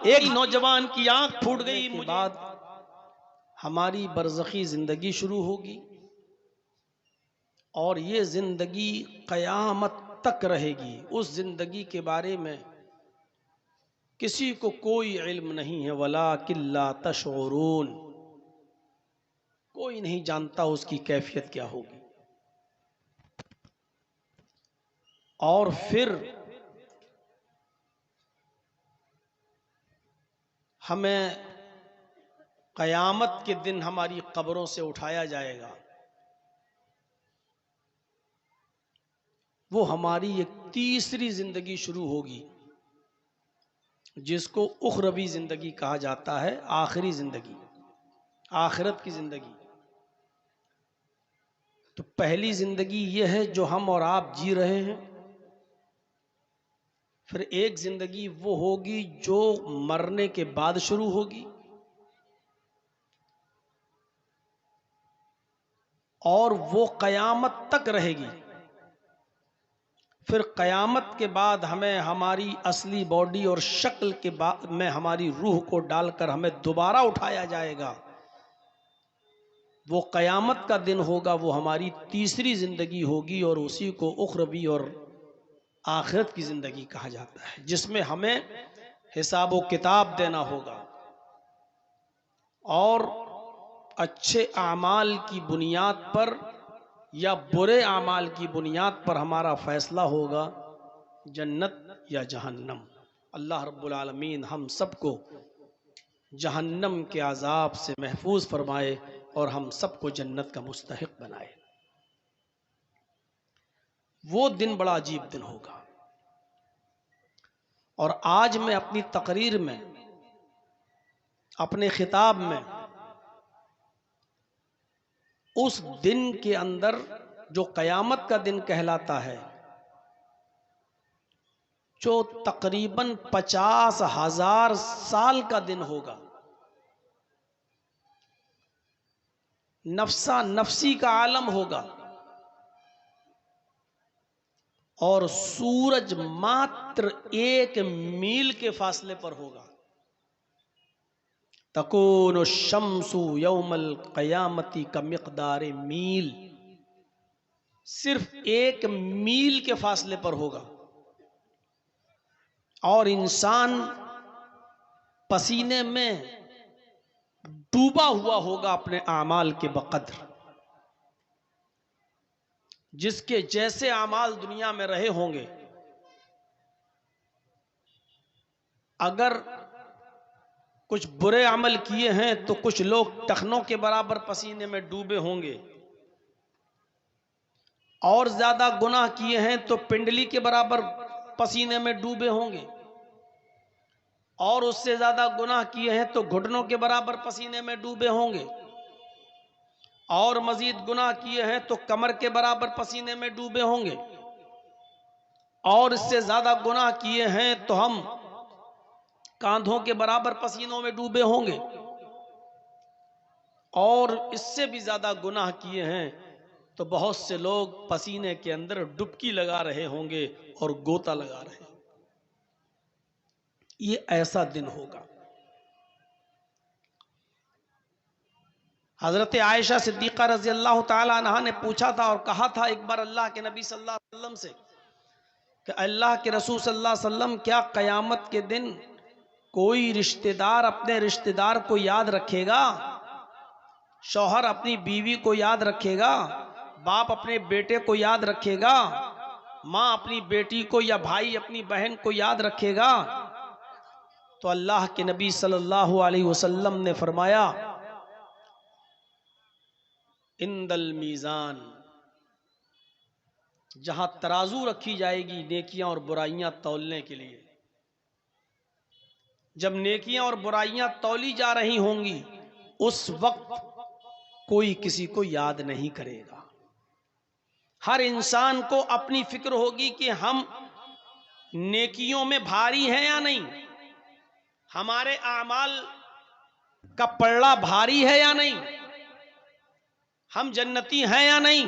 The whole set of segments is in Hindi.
एक नौजवान की आंख फूट गई, मुझे बाद हमारी बरज़खी जिंदगी शुरू होगी और ये जिंदगी क़यामत तक रहेगी। उस जिंदगी के बारे में किसी को कोई इल्म नहीं है। वलाकिन ला तशऊरून, कोई नहीं जानता उसकी कैफियत क्या होगी। और फिर हमें क़यामत के दिन हमारी कब्रों से उठाया जाएगा। वो हमारी एक तीसरी जिंदगी शुरू होगी, जिसको उखरवी जिंदगी कहा जाता है, आखिरी जिंदगी, आखिरत की जिंदगी। तो पहली जिंदगी ये है जो हम और आप जी रहे हैं। फिर एक जिंदगी वो होगी जो मरने के बाद शुरू होगी, और वो क़यामत तक रहेगी। फिर क़यामत के बाद हमें हमारी असली बॉडी और शक्ल के बाद में हमारी रूह को डालकर हमें दोबारा उठाया जाएगा। वो क़यामत का दिन होगा, वो हमारी तीसरी ज़िंदगी होगी, और उसी को उखरवी और आखिरत की ज़िंदगी कहा जाता है, जिसमें हमें हिसाब व किताब देना होगा और अच्छे आमाल की बुनियाद पर या बुरे आमाल की बुनियाद पर हमारा फैसला होगा, जन्नत या जहन्नम। अल्लाह रब्बुल आलमीन हम सबको जहन्नम के अजाब से महफूज फरमाए और हम सबको जन्नत का मुस्तहिक बनाए। वो दिन बड़ा अजीब दिन होगा। और आज मैं अपनी तकरीर में, अपने खिताब में, उस दिन के अंदर जो क़यामत का दिन कहलाता है, जो तकरीबन 50,000 साल का दिन होगा, नफ्सा नफ्सी का आलम होगा, और सूरज मात्र 1 मील के फासले पर होगा। तकूनु शम्सु यौमल क़यामती का मिक़दार मील, सिर्फ 1 मील के फासले पर होगा। और इंसान पसीने में डूबा हुआ होगा अपने आमाल के बकद्र। जिसके जैसे आमाल दुनिया में रहे होंगे, अगर कुछ बुरे अमल किए हैं तो कुछ लोग टखनों के बराबर पसीने में डूबे होंगे, और ज्यादा गुनाह किए हैं तो पिंडली के बराबर पसीने में डूबे होंगे, और उससे ज्यादा गुनाह किए हैं तो घुटनों के बराबर पसीने में डूबे होंगे, और मजीद गुनाह किए हैं तो कमर के बराबर पसीने में डूबे होंगे, और इससे ज्यादा गुनाह किए हैं तो हम कांधों के बराबर पसीनों में डूबे होंगे, और इससे भी ज्यादा गुनाह किए हैं तो बहुत से लोग पसीने के अंदर डुबकी लगा रहे होंगे और गोता लगा रहे होंगे। ये ऐसा दिन होगा। हजरत आयशा सिद्दीक़ा रज़ी अल्लाह ताला अन्हा ने पूछा था और कहा था एक बार अल्लाह के नबी सल्लल्लाहु अलैहि वसल्लम से कि अल्लाह के रसूल सल्लल्लाहु अलैहि वसल्लम, क्या क़यामत के दिन कोई रिश्तेदार अपने रिश्तेदार को याद रखेगा? शौहर अपनी बीवी को याद रखेगा? बाप अपने बेटे को याद रखेगा? माँ अपनी बेटी को या भाई अपनी बहन को याद रखेगा? तो अल्लाह के नबी सल्लल्लाहु अलैहि वसल्लम ने फरमाया, इंदल मीज़ान, जहां तराजू रखी जाएगी नेकियां और बुराइयां तौलने के लिए, जब नेकियां और बुराइयां तौली जा रही होंगी, उस वक्त कोई किसी को याद नहीं करेगा। हर इंसान को अपनी फिक्र होगी कि हम नेकियों में भारी हैं या नहीं, हमारे आमाल का पल्ला भारी है या नहीं, हम जन्नती हैं या नहीं।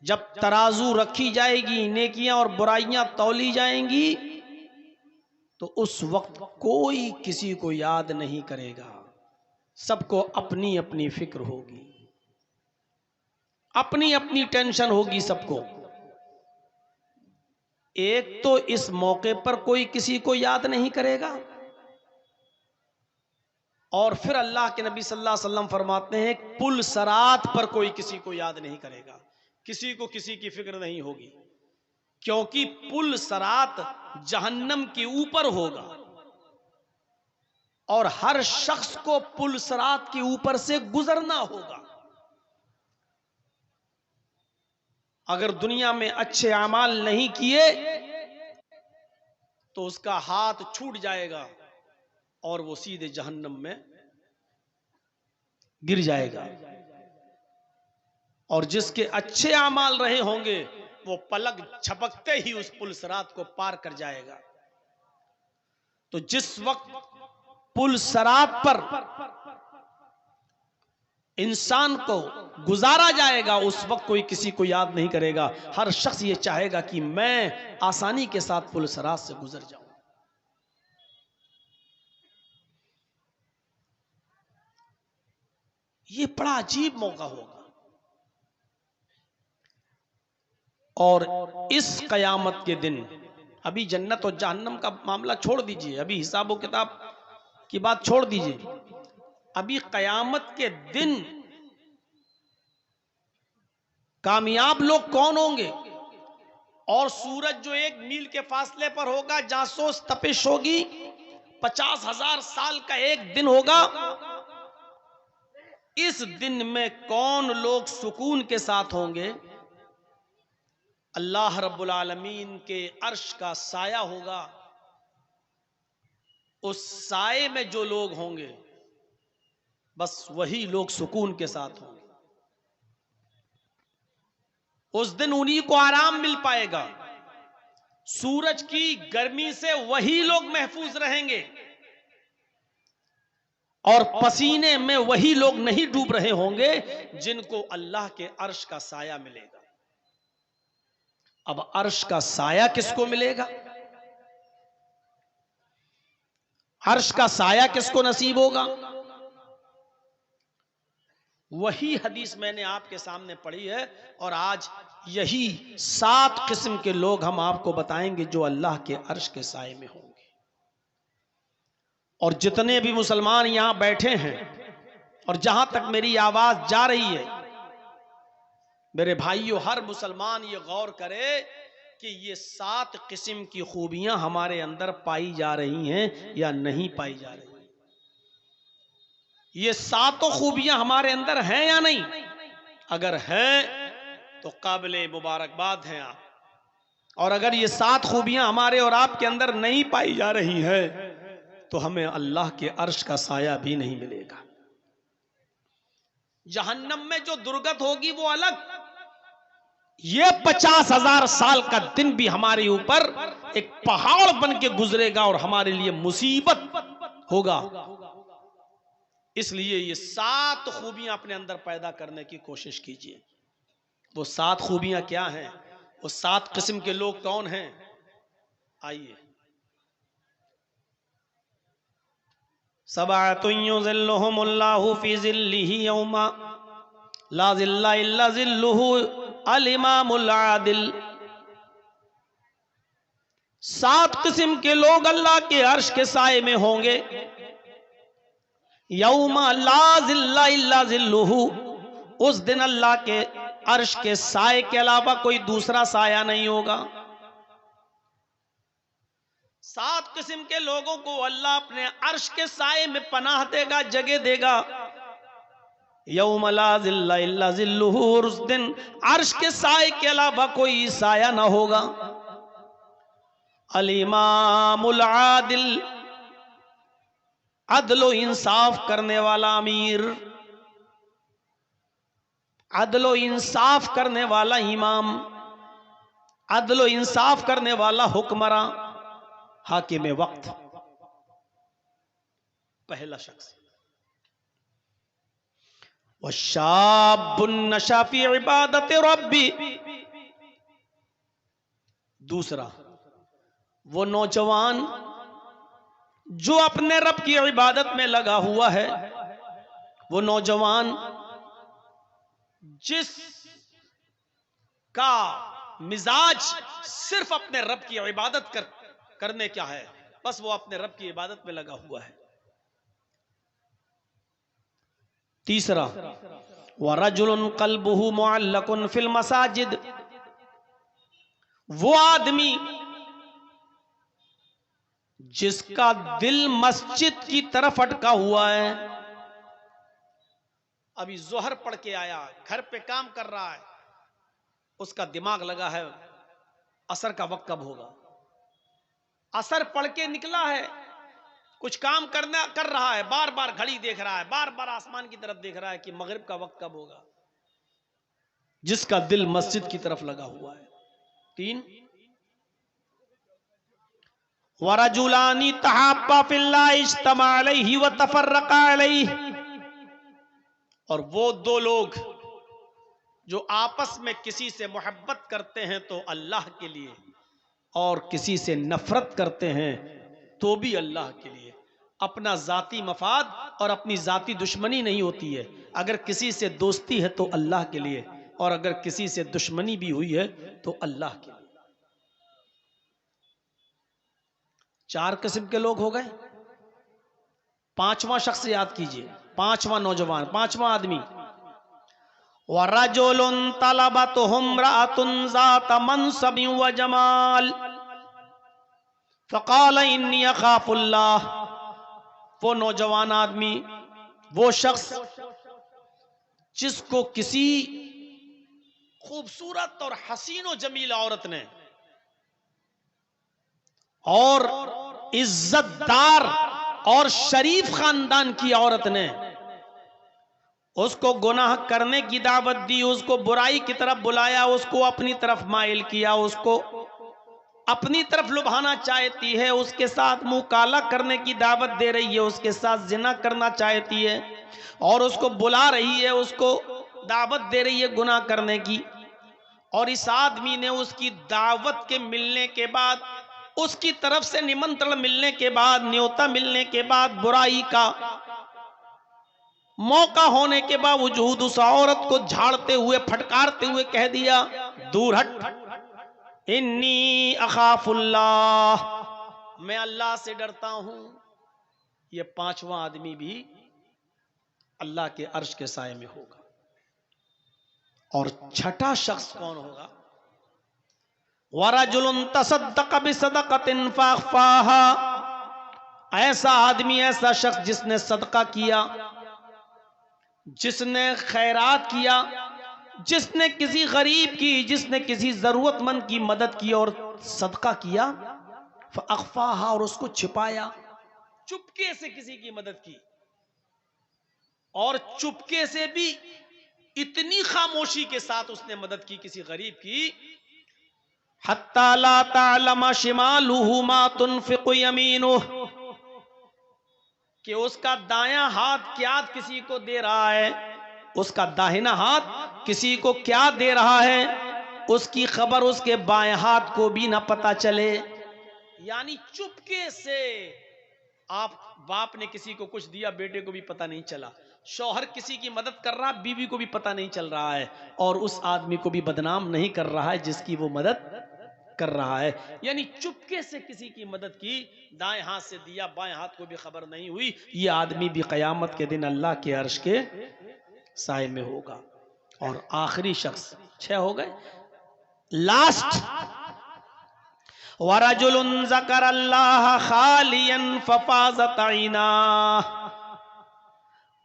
जब तराजू रखी जाएगी, नेकियां और बुराइयां तौली जाएंगी, तो उस वक्त कोई किसी को याद नहीं करेगा, सबको अपनी अपनी फिक्र होगी, अपनी अपनी टेंशन होगी सबको। एक तो इस मौके पर कोई किसी को याद नहीं करेगा, और फिर अल्लाह के नबी सल्लल्लाहु अलैहि वसल्लम फरमाते हैं पुल सरात पर कोई किसी को याद नहीं करेगा, किसी को किसी की फिक्र नहीं होगी, क्योंकि पुल सरात जहन्नम के ऊपर होगा और हर शख्स को पुल सरात के ऊपर से गुजरना होगा। अगर दुनिया में अच्छे अमाल नहीं किए तो उसका हाथ छूट जाएगा और वो सीधे जहन्नम में गिर जाएगा, और जिसके अच्छे अमाल रहे होंगे वो पलक झपकते ही उस पुल सरात को पार कर जाएगा। तो जिस वक्त पुल सरात पर इंसान को गुजारा जाएगा उस वक्त कोई किसी को याद नहीं करेगा, हर शख्स ये चाहेगा कि मैं आसानी के साथ पुल सरात से गुजर जाऊं। ये बड़ा अजीब मौका होगा। और इस कयामत के दिन, अभी जन्नत और जहन्नम का मामला छोड़ दीजिए, अभी हिसाब व किताब की बात छोड़ दीजिए, अभी कयामत के दिन कामयाब लोग कौन होंगे? और सूरज जो 1 मील के फासले पर होगा, जासूस तपिश होगी, 50,000 साल का एक दिन होगा, इस दिन में कौन लोग सुकून के साथ होंगे? अल्लाह रब्बुल आलमीन के अर्श का साया होगा, उस साए में जो लोग होंगे बस वही लोग सुकून के साथ होंगे। उस दिन उन्हीं को आराम मिल पाएगा, सूरज की गर्मी से वही लोग महफूज रहेंगे और पसीने में वही लोग नहीं डूब रहे होंगे जिनको अल्लाह के अर्श का साया मिलेगा। अब अर्श का साया किसको मिलेगा? अर्श का साया किसको नसीब होगा? वही हदीस मैंने आपके सामने पढ़ी है, और आज यही 7 किस्म के लोग हम आपको बताएंगे जो अल्लाह के अर्श के साए में होंगे। और जितने भी मुसलमान यहां बैठे हैं और जहां तक मेरी आवाज जा रही है, मेरे भाइयों, हर मुसलमान ये गौर करे कि ये 7 किस्म की खूबियां हमारे अंदर पाई जा रही हैं या नहीं पाई जा रही। ये 7 खूबियां हमारे अंदर हैं या नहीं? अगर हैं तो काबिले मुबारकबाद हैं आप, और अगर ये 7 खूबियां हमारे और आपके अंदर नहीं पाई जा रही हैं तो हमें अल्लाह के अर्श का साया भी नहीं मिलेगा। जहन्नम में जो दुर्गत होगी वो अलग, ये 50,000 साल का दिन भी हमारे ऊपर एक पहाड़ बन के गुजरेगा और हमारे लिए मुसीबत होगा। इसलिए ये 7 खूबियां अपने अंदर पैदा करने की कोशिश कीजिए। वो 7 खूबियां क्या हैं? वो 7 किस्म के लोग कौन हैं? आइए। सबअतुन युज़िल्लुहुमुल्लाहु फी ज़िल्लिही यौमा ला ज़िल्ला इल्ला ज़िल्लुहु अल इमामुल आदिल। 7 किस्म के लोग अल्लाह के अर्श के साए में होंगे। यौमा ला ज़िल्ला इल्ला ज़िल्लुहु, उस दिन अल्लाह के अर्श के साए के अलावा कोई दूसरा साया नहीं होगा। 7 किस्म के लोगों को अल्लाह अपने अर्श के साए में पनाह देगा, जगह देगा। यौम ला ज़िल्ला इल्ला ज़िल्लुहु, और उस दिन अर्श के साए के अलावा कोई साया ना होगा। अल इमामुल आदिल, अदलो इंसाफ करने वाला अमीर, अदलो इंसाफ करने वाला इमाम, अदलो इंसाफ करने वाला हुक्मरां, हाकिम वक्त, पहला शख्स। वशाबुन नशा फी इबादत रब्बी, दूसरा वो नौजवान जो अपने रब की इबादत में लगा हुआ है, वो नौजवान जिस का मिजाज सिर्फ अपने रब की इबादत करने क्या है, बस वो अपने रब की इबादत में लगा हुआ है। तीसरा, वरजुलन कल्बुहु मुअल्लकुन फिल मसाजिद, वो आदमी जिसका दिल मस्जिद की तरफ अटका हुआ है। अभी जोहर पढ़ के आया, घर पे काम कर रहा है, उसका दिमाग लगा है असर का वक्त कब होगा। असर पढ़ के निकला है, कुछ काम कर रहा है, बार बार घड़ी देख रहा है, बार बार आसमान की तरफ देख रहा है कि मगरिब का वक्त कब होगा। जिसका दिल मस्जिद की तरफ लगा हुआ है। 3, वरजुलानी तहाब्बा फिल्लाह इज्तमा अलैहि व तफर्रका अलैहि, और वो दो लोग जो आपस में किसी से मोहब्बत करते हैं तो अल्लाह के लिए, और किसी से नफरत करते हैं तो भी अल्लाह के लिए। अपना जाती मफाद और अपनी जाती दुश्मनी नहीं होती है। अगर किसी से दोस्ती है तो अल्लाह के लिए, और अगर किसी से दुश्मनी भी हुई है तो अल्लाह के लिए। 4 किस्म के लोग हो गए। 5वां शख्स याद कीजिए, 5वां नौजवान, 5वां आदमी, वरजुलुन तलबतहु इम्राअतुन ज़ात मनसबिन व जमाल फ़क़ाल इन्नी अख़ाफ़ुल्लाह। वो नौजवान आदमी, वो शख्स जिसको किसी खूबसूरत और हसीन और जमील औरत ने और इज्जतदार और शरीफ खानदान की औरत ने उसको गुनाह करने की दावत दी, उसको बुराई की तरफ बुलाया, उसको अपनी तरफ माइल किया, उसको अपनी तरफ लुभाना चाहती है, उसके साथ मुंह काला करने की दावत दे रही है, उसके साथ जिना करना चाहती है और उसको बुला रही है, उसको दावत दे रही है गुनाह करने की। और इस आदमी ने उसकी दावत के मिलने के बाद, उसकी तरफ से निमंत्रण मिलने के बाद, न्योता मिलने के बाद, बुराई का मौका होने के बावजूद उस औरत को झाड़ते हुए, फटकारते हुए कह दिया, दूर हट, इन्नी अखाफुल्लाह, मैं अल्लाह से डरता हूं। ये 5वां आदमी भी अल्लाह के अर्श के साए में होगा। और छठा शख्स कौन होगा? वरजुलुन तसद्दक़ बिसदक़तिन फ़अख़फ़ाहा, ऐसा आदमी, ऐसा शख्स जिसने सदका किया, जिसने खैरात किया, जिसने किसी गरीब की, जिसने किसी जरूरतमंद की मदद की और सदका किया, फ़अख़फ़ाहा, और उसको छिपाया, चुपके से किसी की मदद की, और चुपके से भी इतनी खामोशी के साथ उसने मदद की किसी गरीब की, हत्ता ला तालमा शिमालुहु मा तुनफिकु यमीनुहु, कि उसका दायां हाथ क्या किसी को दे रहा है, उसका दाहिना हाथ किसी को क्या दे रहा है, उसकी खबर उसके बाएं हाथ को भी ना पता चले। यानी चुपके से, आप बाप ने किसी को कुछ दिया, बेटे को भी पता नहीं चला, शौहर किसी की मदद कर रहा, बीवी को भी पता नहीं चल रहा है, और उस आदमी को भी बदनाम नहीं कर रहा है जिसकी वो मदद कर रहा है। यानी चुपके से किसी की मदद की, दाएं हाथ से दिया, बाएं हाथ को भी खबर नहीं हुई, ये आदमी भी क़यामत के दिन अल्लाह के अर्श के साए में होगा। और आखिरी शख्स, 6 हो गए, लास्ट, वरजुलुन ज़करल्लाह खालियन फ़फ़ाज़त ऐनाह,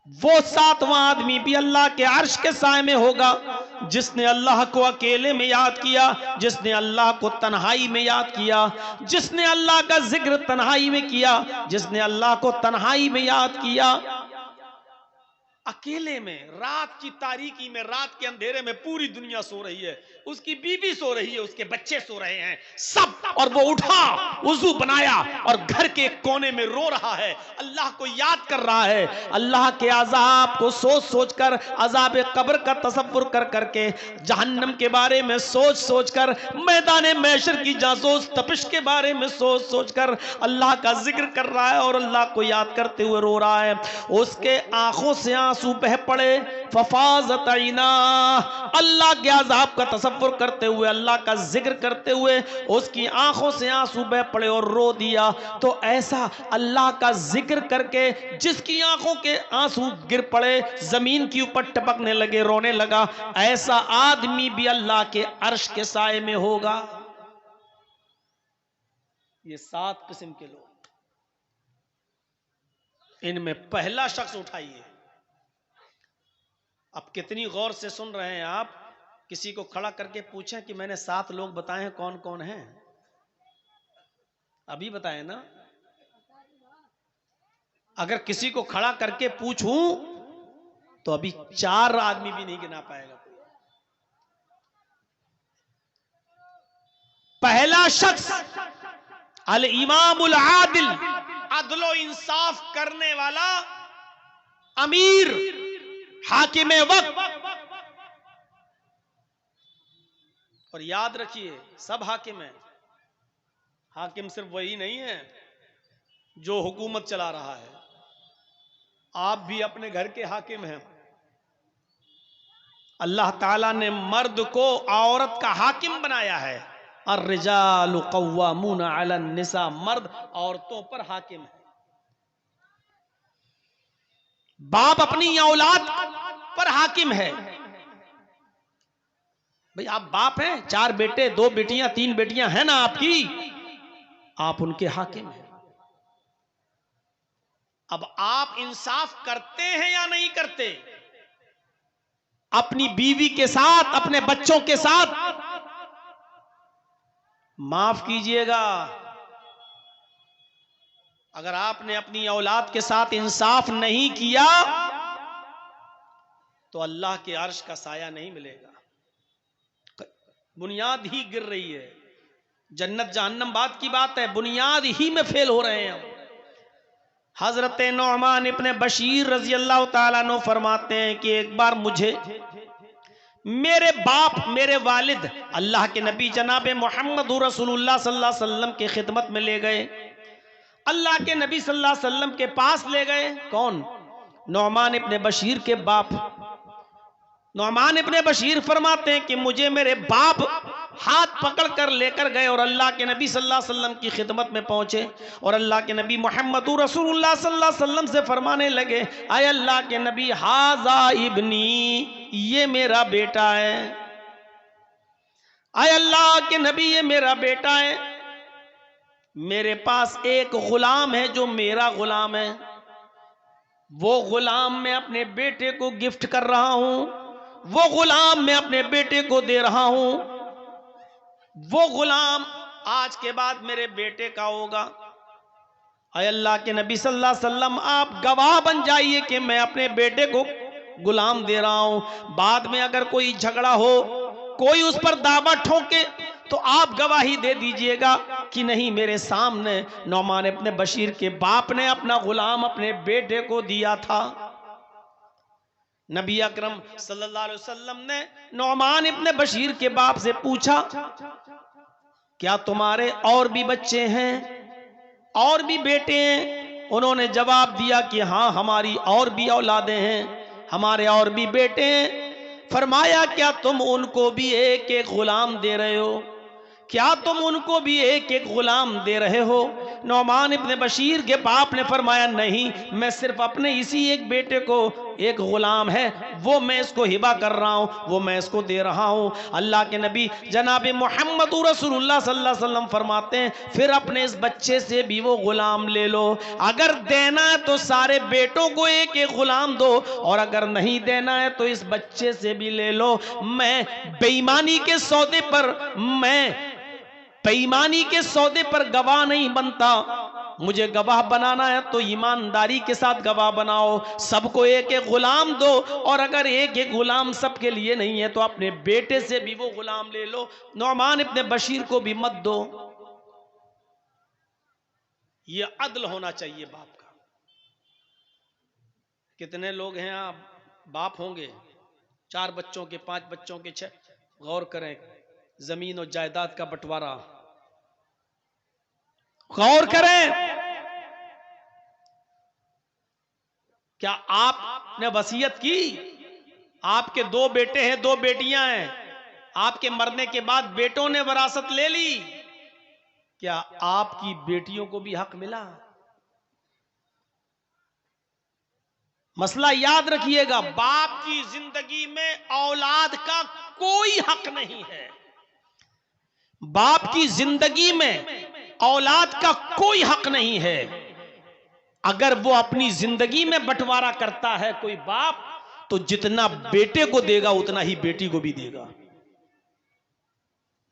वो 7वां आदमी भी अल्लाह के अर्श के साए में होगा, जिसने अल्लाह को अकेले में याद किया, जिसने अल्लाह को तन्हाई में याद किया, जिसने अल्लाह का जिक्र तन्हाई में किया, जिसने अल्लाह को तन्हाई में याद किया, अकेले में, रात की तारीकी में, रात के अंधेरे में पूरी दुनिया सो रही है, उसकी बीवी सो रही है, उसके बच्चे सो रहे हैं सब, और वो उठा, वुजू बनाया और घर के एक कोने में रो रहा है, अल्लाह को याद कर रहा है, अल्लाह के अजाब को सोच सोच कर, अजाब कब्र का तसव्वुर कर करके, जहन्नम के बारे में सोच सोच कर, मैदान महशर की जासूस तपिश के बारे में सोच सोच कर अल्लाह का जिक्र कर रहा है और अल्लाह को याद करते हुए रो रहा है। उसके आंखों से आंसू बह पड़े, फफाज़त ऐना, अल्लाह के अज़ाब का तसव्वुर करते हुए, अल्लाह का जिक्र करते हुए उसकी आंखों से आंसू बह पड़े और रो दिया। तो ऐसा अल्लाह का जिक्र करके जिसकी आंखों के आंसू गिर पड़े, जमीन के ऊपर टपकने लगे, रोने लगा, ऐसा आदमी भी अल्लाह के अर्श के साए में होगा। ये 7 किस्म के लोग, इनमें पहला शख्स उठाइए। अब कितनी गौर से सुन रहे हैं आप? किसी को खड़ा करके पूछें कि मैंने 7 लोग बताए हैं, कौन कौन हैं? अभी बताए ना। अगर किसी को खड़ा करके पूछूं तो अभी 4 आदमी भी नहीं गिना पाएगा। पहला शख्स अल इमामुल आदिल, अदलो इंसाफ करने वाला अमीर, हाकिम वक्त। और याद रखिए, सब हाकिम है। हाकिम सिर्फ वही नहीं है जो हुकूमत चला रहा है, आप भी अपने घर के हाकिम हैं। अल्लाह ताला ने मर्द को औरत का हाकिम बनाया है। अर्रिजालु कव्वामूना अलन निसा, मर्द औरतों पर हाकिम है। बाप अपनी औलाद पर हाकिम है। भाई आप बाप हैं, 4 बेटे, 2 बेटियां, 3 बेटियां हैं ना आपकी, आप उनके हाकिम हैं। अब आप इंसाफ करते हैं या नहीं करते? अपनी बीवी के साथ, अपने बच्चों के साथ? माफ कीजिएगा, अगर आपने अपनी औलाद के साथ इंसाफ नहीं किया तो अल्लाह के अर्श का साया नहीं मिलेगा। बुनियाद ही गिर रही है। जन्नत जहन्नम बात की बात है, बुनियाद ही में फेल हो रहे हैं। हजरत नौमान इब्ने बशीर रजी अल्लाह ताला अन्हु फरमाते हैं कि एक बार मुझे मेरे बाप, मेरे वालिद अल्लाह के नबी जनाब मोहम्मद रसूलुल्लाह सल्लल्लाहु अलैहि वसल्लम की खिदमत में ले गए। अल्लाह के नबी सल्लल्लाहु अलैहि वसल्लम के पास ले गए। कौन? नौमान इब्ने बशीर के बाप। नौमान इब्ने बशीर फरमाते हैं कि मुझे मेरे बाप हाथ पकड़ कर लेकर गए और अल्लाह के नबी सल्लल्लाहु अलैहि वसल्लम की खिदमत में पहुंचे और अल्लाह के नबी मोहम्मद रसूलुल्लाह सल्लल्लाहु अलैहि वसल्लम से फरमाने लगे, आय अल्लाह के नबी, हाजा इब्नी, ये मेरा बेटा है। आय अल्लाह के नबी, ये मेरा बेटा है। मेरे पास एक गुलाम है जो मेरा गुलाम है, वो गुलाम मैं अपने बेटे को गिफ्ट कर रहा हूं, वो गुलाम मैं अपने बेटे को दे रहा हूं, वो गुलाम आज के बाद मेरे बेटे का होगा। अय अल्लाह के नबी सल्लल्लाहु अलैहि वसल्लम, आप गवाह बन जाइए कि मैं अपने बेटे को गुलाम दे रहा हूं। बाद में अगर कोई झगड़ा हो, कोई उस पर दावा ठोके, तो आप गवाही दे दीजिएगा कि नहीं, मेरे सामने नौमान इब्ने बशीर के बाप ने अपना गुलाम अपने बेटे को दिया था। नबी अकरम सल्लल्लाहु अलैहि वसल्लम ने नौमान इब्ने बशीर के बाप से पूछा, क्या तुम्हारे और भी बच्चे हैं, और भी बेटे हैं? उन्होंने जवाब दिया कि हाँ, हमारी और भी औलादें हैं, हमारे और भी बेटे हैं। फरमाया, क्या तुम उनको भी एक एक गुलाम दे रहे हो? क्या तुम उनको भी एक एक गुलाम दे रहे हो? नौमान इब्ने बशीर के बाप ने फरमाया, नहीं, मैं सिर्फ अपने इसी एक बेटे को, एक गुलाम है, वो मैं इसको हिबा कर रहा हूँ, वो मैं इसको दे रहा हूँ। अल्लाह के नबी जनाब मोहम्मद रसूलुल्लाह सल्लल्लाहु अलैहि वसल्लम फरमाते हैं, फिर अपने इस बच्चे से भी वो गुलाम ले लो। अगर देना है तो सारे बेटों को एक एक गुलाम दो, और अगर नहीं देना है तो इस बच्चे से भी ले लो। मैं बेईमानी के सौदे पर, मैं बेईमानी के सौदे पर गवाह नहीं बनता। मुझे गवाह बनाना है तो ईमानदारी के साथ गवाह बनाओ, सबको एक एक गुलाम दो, और अगर एक एक गुलाम सबके लिए नहीं है तो अपने बेटे से भी वो गुलाम ले लो, नुअमान इब्ने बशीर को भी मत दो। ये अदल होना चाहिए बाप का। कितने लोग हैं आप बाप होंगे, 4 बच्चों के, 5 बच्चों के, 6, गौर करें जमीन और जायदाद का बंटवारा, गौर करें। क्या आपने वसीयत की? आपके 2 बेटे हैं, 2 बेटियां हैं, आपके मरने के बाद बेटों ने वरासत ले ली, क्या आपकी बेटियों को भी हक मिला? मसला याद रखिएगा, बाप की जिंदगी में औलाद का कोई हक नहीं है। बाप की जिंदगी में औलाद का कोई हक नहीं है। अगर वो अपनी जिंदगी में बंटवारा करता है कोई बाप, तो जितना बेटे को देगा उतना ही बेटी को भी देगा,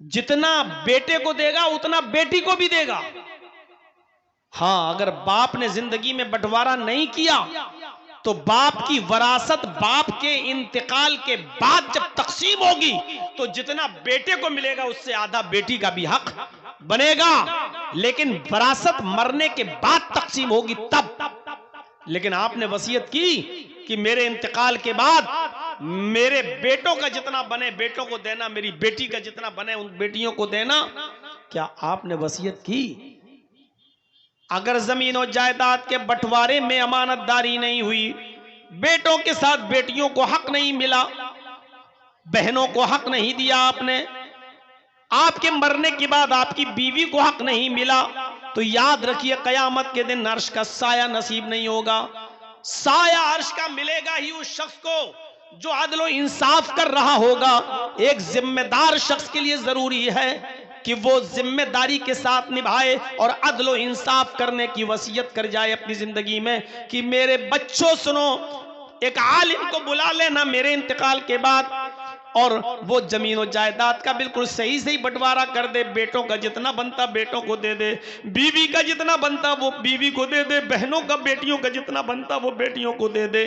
जितना बेटे को देगा उतना बेटी को भी देगा। हां, अगर बाप ने जिंदगी में बंटवारा नहीं किया तो बाप की वरासत बाप के इंतकाल के बाद जब तकसीम होगी तो जितना बेटे को मिलेगा उससे आधा बेटी का भी हक बनेगा, लेकिन वरासत मरने के बाद तकसीम होगी तब। लेकिन आपने वसीयत की कि मेरे इंतकाल के बाद मेरे बेटों का जितना बने बेटों को देना, मेरी बेटी का जितना बने उन बेटियों को देना, क्या आपने वसीयत की? अगर जमीन और जायदाद के बंटवारे में अमानतदारी नहीं हुई, बेटों के साथ बेटियों को हक नहीं मिला, बहनों को हक नहीं दिया आपने, आपके मरने के बाद आपकी बीवी को हक नहीं मिला, तो याद रखिए कयामत के दिन अर्श का साया नसीब नहीं होगा। साया अर्श का मिलेगा ही उस शख्स को जो अदल और इंसाफ कर रहा होगा। एक जिम्मेदार शख्स के लिए जरूरी है कि वो जिम्मेदारी के साथ निभाए और अदल और इंसाफ करने की वसीयत कर जाए अपनी जिंदगी में कि मेरे बच्चों सुनो, एक आलिम को बुला लेना मेरे इंतकाल के बाद, और वो जमीन और जायदाद का बिल्कुल सही सही बंटवारा कर दे, बेटों का जितना बनता बेटों को दे दे, बीवी का जितना बनता वो बीवी को दे दे, बहनों का बेटियों का जितना बनता वो बेटियों को दे दे,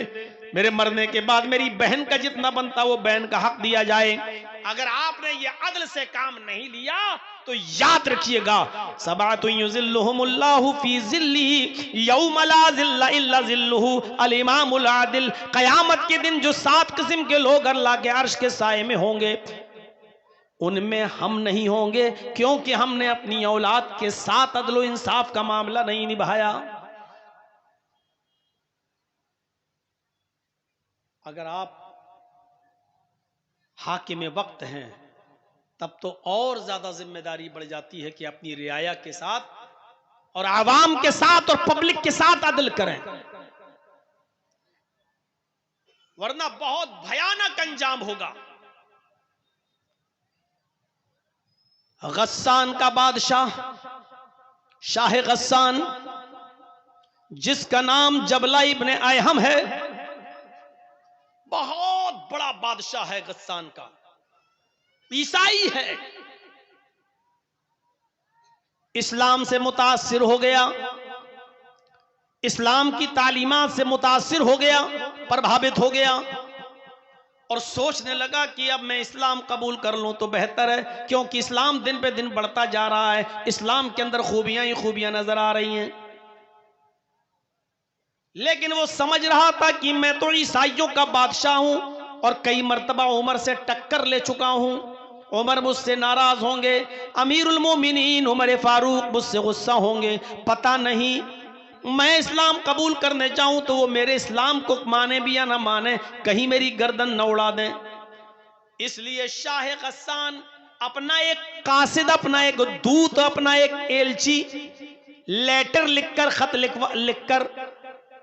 मेरे मरने के बाद मेरी बहन का जितना बनता वो बहन का हक दिया जाए। अगर आपने ये अदल से काम नहीं लिया तो याद रखिएगा, सबातु युज़िल्लुहुमुल्लाहु फी ज़िल्लिही यौम ला ज़िल्ला इल्ला ज़िल्लुहु अल इमामुल आदिल। कयामत के दिन जो 7 किस्म के लोग अल्लाह के अर्श के साए में होंगे उनमें हम नहीं होंगे, क्योंकि हमने अपनी औलाद के साथ अदल इंसाफ का मामला नहीं निभाया। अगर आप हाकिम वक्त हैं तब तो और ज्यादा जिम्मेदारी बढ़ जाती है कि अपनी रियाया के साथ और आवाम के साथ और पब्लिक के साथ अदल करें, वरना बहुत भयानक अंजाम होगा। गस्सान का बादशाह शाह गस्सान, जिसका नाम जबला इब्ने अयहम है, बहुत बड़ा बादशाह है गस्सान का, ईसाई है, इस्लाम से मुतासिर हो गया, इस्लाम की तालीमात से मुतासिर हो गया, प्रभावित हो गया और सोचने लगा कि अब मैं इस्लाम कबूल कर लूं तो बेहतर है, क्योंकि इस्लाम दिन पे दिन बढ़ता जा रहा है, इस्लाम के अंदर खूबियां ही खूबियां नजर आ रही हैं। लेकिन वो समझ रहा था कि मैं तो ईसाइयों का बादशाह हूं और कई मर्तबा उमर से टक्कर ले चुका हूं, उमर मुझसे नाराज होंगे, अमीरुल मोमिनीन उमर फारूक मुझसे गुस्सा होंगे, पता नहीं मैं इस्लाम कबूल करने चाहूं तो वो मेरे इस्लाम को माने भी या ना माने, कहीं मेरी गर्दन न उड़ा दें। इसलिए शाह गस्सान अपना एक कासिद, अपना एक दूत, अपना एक एलची लेटर लिखकर, खत लिखकर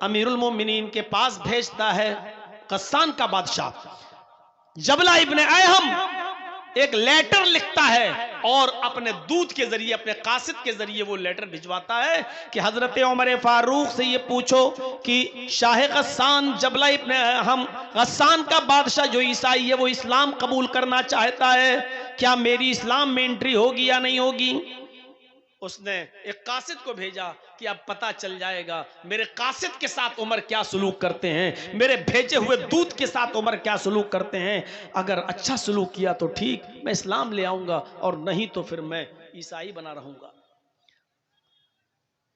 अमीरुल मोमिनीन के पास भेजता है। गस्सान का बादशाह जबला इब्ने अयहम एक लेटर लिखता है और अपने दूत के जरिए, अपने कासिद के जरिए वो लेटर भिजवाता है कि हजरत उमर फारूक से ये पूछो कि शाह गस्सान जबला इब्ने अयहम, गस्सान का बादशाह जो ईसाई है, वो इस्लाम कबूल करना चाहता है, क्या मेरी इस्लाम में एंट्री होगी या नहीं होगी? उसने एक कासिद को भेजा कि अब पता चल जाएगा मेरे कासिद के साथ उमर क्या सलूक करते हैं, मेरे भेजे हुए दूत के साथ उमर क्या सलूक करते हैं। अगर अच्छा सलूक किया तो ठीक, मैं इस्लाम ले आऊंगा, और नहीं तो फिर मैं ईसाई बना रहूंगा।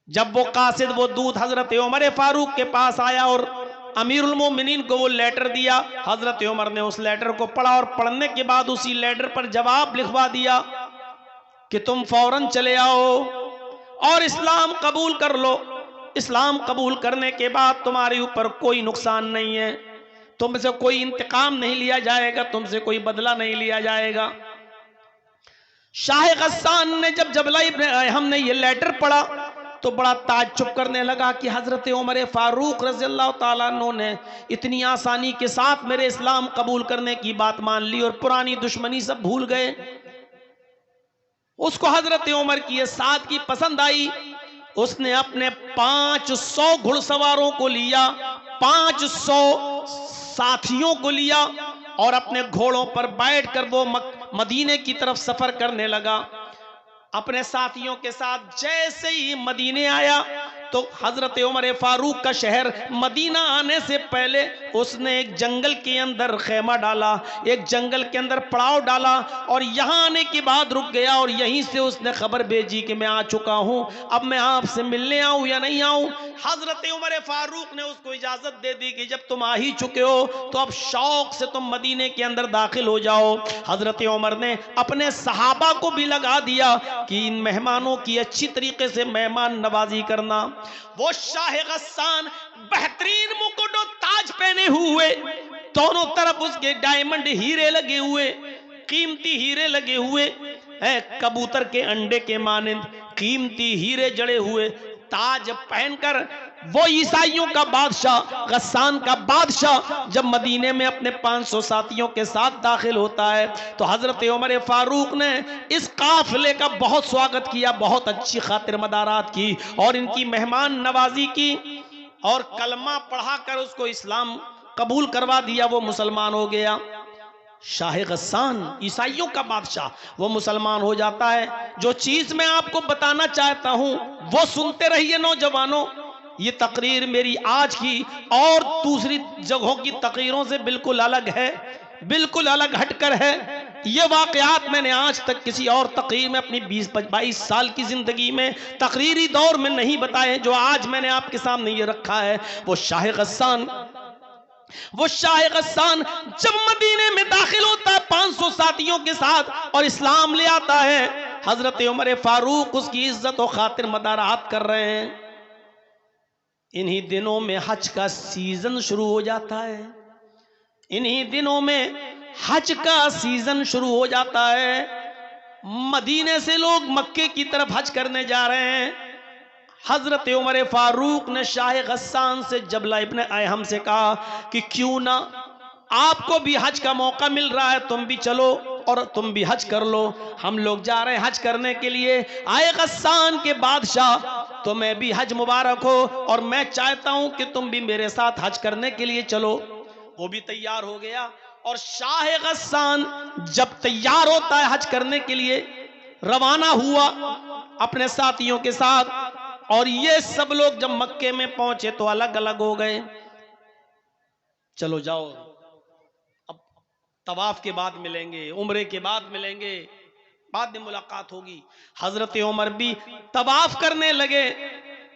जब वो कासिद, वो दूत हजरत उमर फारूक के पास आया और अमीरुल मोमिनीन को वो लेटर दिया, हजरत उमर ने उस लेटर को पढ़ा और पढ़ने के बाद उसी लेटर पर जवाब लिखवा दिया कि तुम फौरन चले आओ और इस्लाम कबूल कर लो। इस्लाम कबूल करने के बाद तुम्हारे ऊपर कोई नुकसान नहीं है, तुमसे कोई इंतकाम नहीं लिया जाएगा, तुमसे कोई बदला नहीं लिया जाएगा। शाह गस्सान ने जब जबला इब्न हमने ये लेटर पढ़ा तो बड़ा ताज्जुब करने लगा कि हजरत उमर फारूक रज़ियल्लाहु ताला अन्हु ने इतनी आसानी के साथ मेरे इस्लाम कबूल करने की बात मान ली और पुरानी दुश्मनी सब भूल गए। उसको हजरत उमर की ये सादगी पसंद आई। उसने अपने 500 घुड़सवारों को लिया, 500 साथियों को लिया और अपने घोड़ों पर बैठकर वो मदीने की तरफ सफर करने लगा। अपने साथियों के साथ जैसे ही मदीने आया तो हजरत उमर फारूक का शहर मदीना आने से पहले उसने एक जंगल के अंदर खेमा डाला, एक जंगल के अंदर पड़ाव डाला और यहाँ आने के बाद रुक गया और यहीं से उसने खबर भेजी कि मैं आ चुका हूँ, अब मैं आपसे मिलने आऊँ या नहीं आऊँ। हजरत उमर फारूक ने उसको इजाजत दे दी कि जब तुम आ ही चुके हो तो अब शौक से तुम मदीने के अंदर दाखिल हो जाओ। हजरत उमर ने अपने सहाबा को भी लगा दिया कि इन मेहमानों की अच्छी तरीके से मेहमान नवाजी करना। वो शाह गस्सान बेहतरीन मुकुट और ताज पहने हुए, दोनों तरफ उसके डायमंड हीरे लगे हुए, कीमती हीरे लगे हुए हैं, कबूतर के अंडे के मानिंद कीमती हीरे जड़े हुए ताज पहनकर वो ईसाइयों का बादशाह, गस्सान का बादशाह जब मदीने में अपने 500 साथियों के साथ दाखिल होता है तो हजरत उमर फारूक ने इस काफिले का बहुत स्वागत किया, बहुत अच्छी खातिर मदारात की और इनकी मेहमान नवाजी की और कलमा पढ़ाकर उसको इस्लाम कबूल करवा दिया। वो मुसलमान हो गया। शाह गस्सान ईसाइयों का बादशाह, वो मुसलमान हो जाता है। जो चीज मैं आपको बताना चाहता हूं वो सुनते रहिए नौजवानों। ये तकरीर मेरी आज की और दूसरी जगहों की तकरीरों से बिल्कुल अलग है, बिल्कुल अलग हटकर है। ये वाकयात मैंने आज तक किसी और तकरीर में अपनी 20-22 साल की जिंदगी में तकरीरी दौर में नहीं बताए जो आज मैंने आपके सामने ये रखा है। वो शाह गस्सान जब मदीने में दाखिल होता है 500 साथियों के साथ और इस्लाम ले आता है, हजरत उमर फारूक उसकी इज्जत और खातिर मदारात कर रहे हैं। इन्हीं दिनों में हज का सीजन शुरू हो जाता है, इन्हीं दिनों में हज का सीजन शुरू हो जाता है। मदीने से लोग मक्के की तरफ हज करने जा रहे हैं। हजरत उमर फारूक ने शाह गस्सान से जबला इब्न अहम से कहा कि क्यों ना आपको भी हज का मौका मिल रहा है, तुम भी चलो और तुम भी हज कर लो। हम लोग जा रहे हैं हज करने के लिए, आए गस्सान के बादशाह, तुम्हें भी हज मुबारक हो और मैं चाहता हूं कि तुम भी मेरे साथ हज करने के लिए चलो। वो भी तैयार हो गया और शाह गस्सान जब तैयार होता है हज करने के लिए रवाना हुआ अपने साथियों के साथ। और ये सब लोग जब मक्के में पहुंचे तो अलग अलग हो गए। चलो जाओ, अब तवाफ के बाद मिलेंगे, उम्रे के बाद मिलेंगे, बाद में मुलाकात होगी। हजरत उमर भी तवाफ करने लगे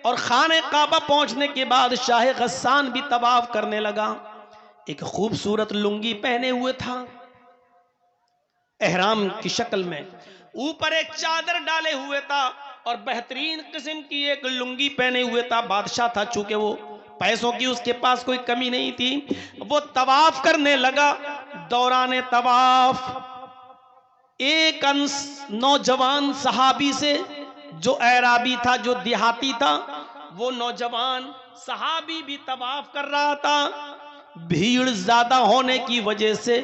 और खाने काबा पहुंचने के बाद शाह गस्सान भी तवाफ करने लगा। एक खूबसूरत लुंगी पहने हुए था एहराम की शक्ल में, ऊपर एक चादर डाले हुए था और बेहतरीन किस्म की एक लुंगी पहने हुए था। बादशाह था, चूंकि वो पैसों की उसके पास कोई कमी नहीं थी। वो तवाफ करने लगा। दौरान तवाफ एक नौजवान सहाबी से, जो एराबी था, जो देहाती था, वो नौजवान सहाबी भी तवाफ कर रहा था। भीड़ ज्यादा होने की वजह से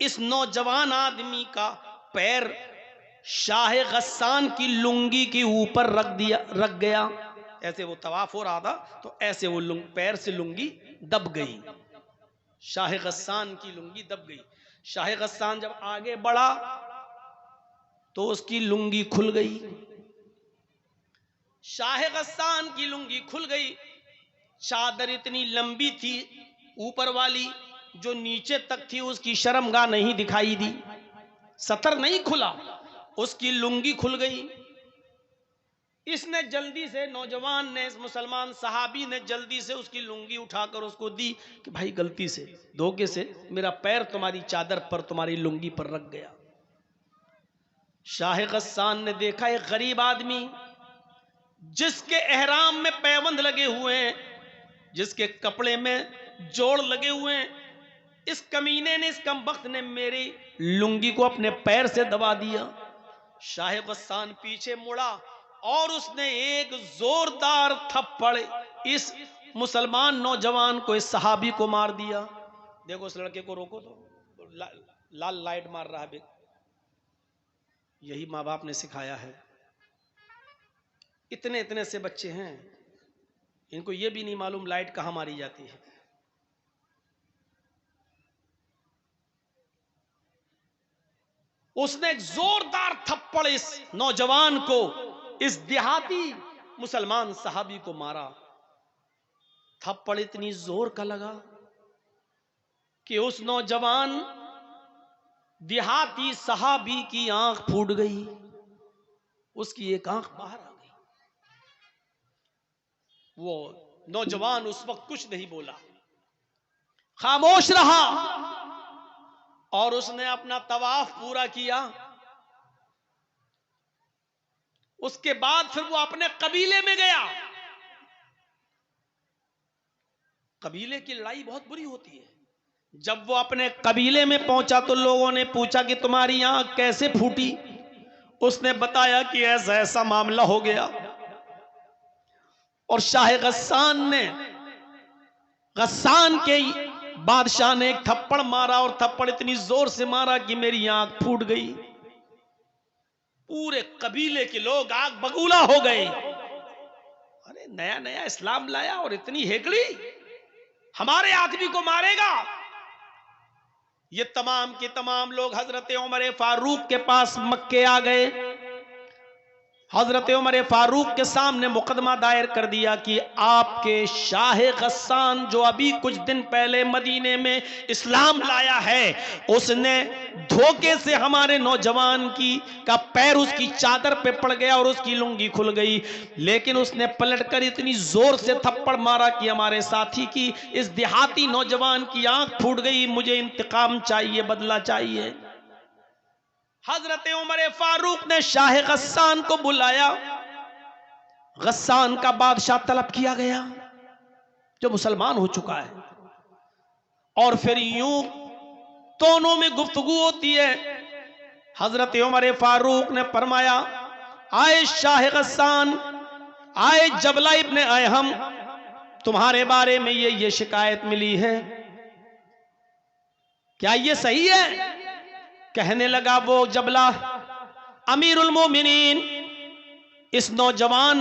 इस नौजवान आदमी का पैर शाह गस्सान की लुंगी के ऊपर रख गया। ऐसे वो तवाफ हो रहा था तो ऐसे वो पैर से लुंगी दब गई, शाह गस्सान की लुंगी दब गई। शाह गस्सान जब आगे बढ़ा तो उसकी लुंगी खुल गई। शाह गस्सान की लुंगी खुल गई। चादर इतनी लंबी थी ऊपर वाली, जो नीचे तक थी उसकी शर्मगाह नहीं दिखाई दी, सतर नहीं खुला, उसकी लुंगी खुल गई। इसने जल्दी से, नौजवान ने, इस मुसलमान सहाबी ने जल्दी से उसकी लुंगी उठाकर उसको दी कि भाई गलती से, धोखे से मेरा पैर तुम्हारी चादर पर, तुम्हारी लुंगी पर रख गया। शाह गस्सान ने देखा एक गरीब आदमी जिसके एहराम में पैबंद लगे हुए हैं, जिसके कपड़े में जोड़ लगे हुए हैं, इस कमीने ने, इस कमबख्त ने मेरी लुंगी को अपने पैर से दबा दिया। शाह गस्सान पीछे मुड़ा और उसने एक जोरदार थप्पड़ इस मुसलमान नौजवान को, इस सहाबी को मार दिया। देखो उस लड़के को रोको तो लाल लाइट मार रहा है। यही माँ बाप ने सिखाया है। इतने इतने से बच्चे हैं, इनको ये भी नहीं मालूम लाइट कहां मारी जाती है। उसने एक जोरदार थप्पड़ इस नौजवान को, इस देहाती मुसलमान सहाबी को मारा। थप्पड़ इतनी जोर का लगा कि उस नौजवान देहाती सहाबी की आंख फूट गई, उसकी एक आंख बाहर आ गई। वो नौजवान उस वक्त कुछ नहीं बोला, खामोश रहा और उसने अपना तवाफ पूरा किया। उसके बाद फिर वो अपने कबीले में गया। कबीले की लड़ाई बहुत बुरी होती है। जब वो अपने कबीले में पहुंचा तो लोगों ने पूछा कि तुम्हारी आंख कैसे फूटी। उसने बताया कि ऐसा ऐसा मामला हो गया। और शाह गस्सान ने, गस्सान के बादशाह ने एक थप्पड़ मारा, और थप्पड़ इतनी जोर से मारा कि मेरी आंख फूट गई। पूरे कबीले के लोग आग बगूला हो गए। अरे नया नया इस्लाम लाया और इतनी हेकड़ी, हमारे आदमी को मारेगा। ये तमाम के तमाम लोग हजरत उमर फारूक के पास मक्के आ गए। हजरत उमर फारूक के सामने मुकदमा दायर कर दिया कि आपके शाह गस्सान, जो अभी कुछ दिन पहले मदीने में इस्लाम लाया है, उसने धोखे से हमारे नौजवान का पैर उसकी चादर पे पड़ गया और उसकी लुंगी खुल गई। लेकिन उसने पलटकर इतनी जोर से थप्पड़ मारा कि हमारे साथी की, इस देहाती नौजवान की आंख फूट गई। मुझे इंतकाम चाहिए, बदला चाहिए। हजरत उमर फारूक ने शाह गस्सान को बुलाया। गस्सान का बादशाह तलब किया गया, जो मुसलमान हो चुका है। और फिर यूं दोनों में गुफ्तगू होती है। हजरत उमर फारूक ने फरमाया, आए शाह गस्सान, आए जबला इब्ने अहम, तुम्हारे बारे में ये शिकायत मिली है, क्या ये सही है? कहने लगा वो जबला, अमीरुल मोमिनीन, इस नौजवान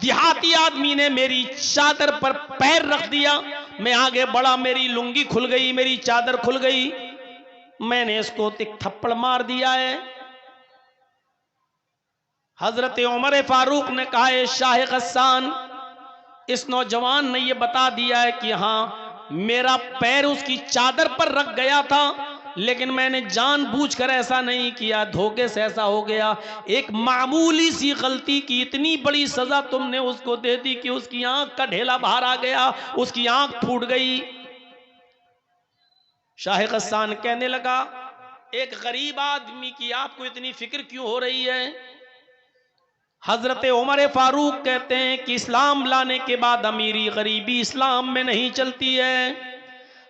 देहाती आदमी ने मेरी चादर पर पैर रख दिया। मैं आगे बढ़ा, मेरी लुंगी खुल गई, मेरी चादर खुल गई। मैंने इसको एक थप्पड़ मार दिया है। हजरत उमर फारूक ने कहा, शाह गस्सान, इस नौजवान ने यह बता दिया है कि हां मेरा पैर उसकी चादर पर रख गया था, लेकिन मैंने जानबूझकर ऐसा नहीं किया, धोखे से ऐसा हो गया। एक मामूली सी गलती की इतनी बड़ी सजा तुमने उसको दे दी कि उसकी आंख का ढेला बाहर आ गया, उसकी आंख फूट गई। शाह गस्सान कहने लगा, एक गरीब आदमी की आपको इतनी फिक्र क्यों हो रही है? हजरत उमर फारूक कहते हैं कि इस्लाम लाने के बाद अमीरी गरीबी इस्लाम में नहीं चलती है।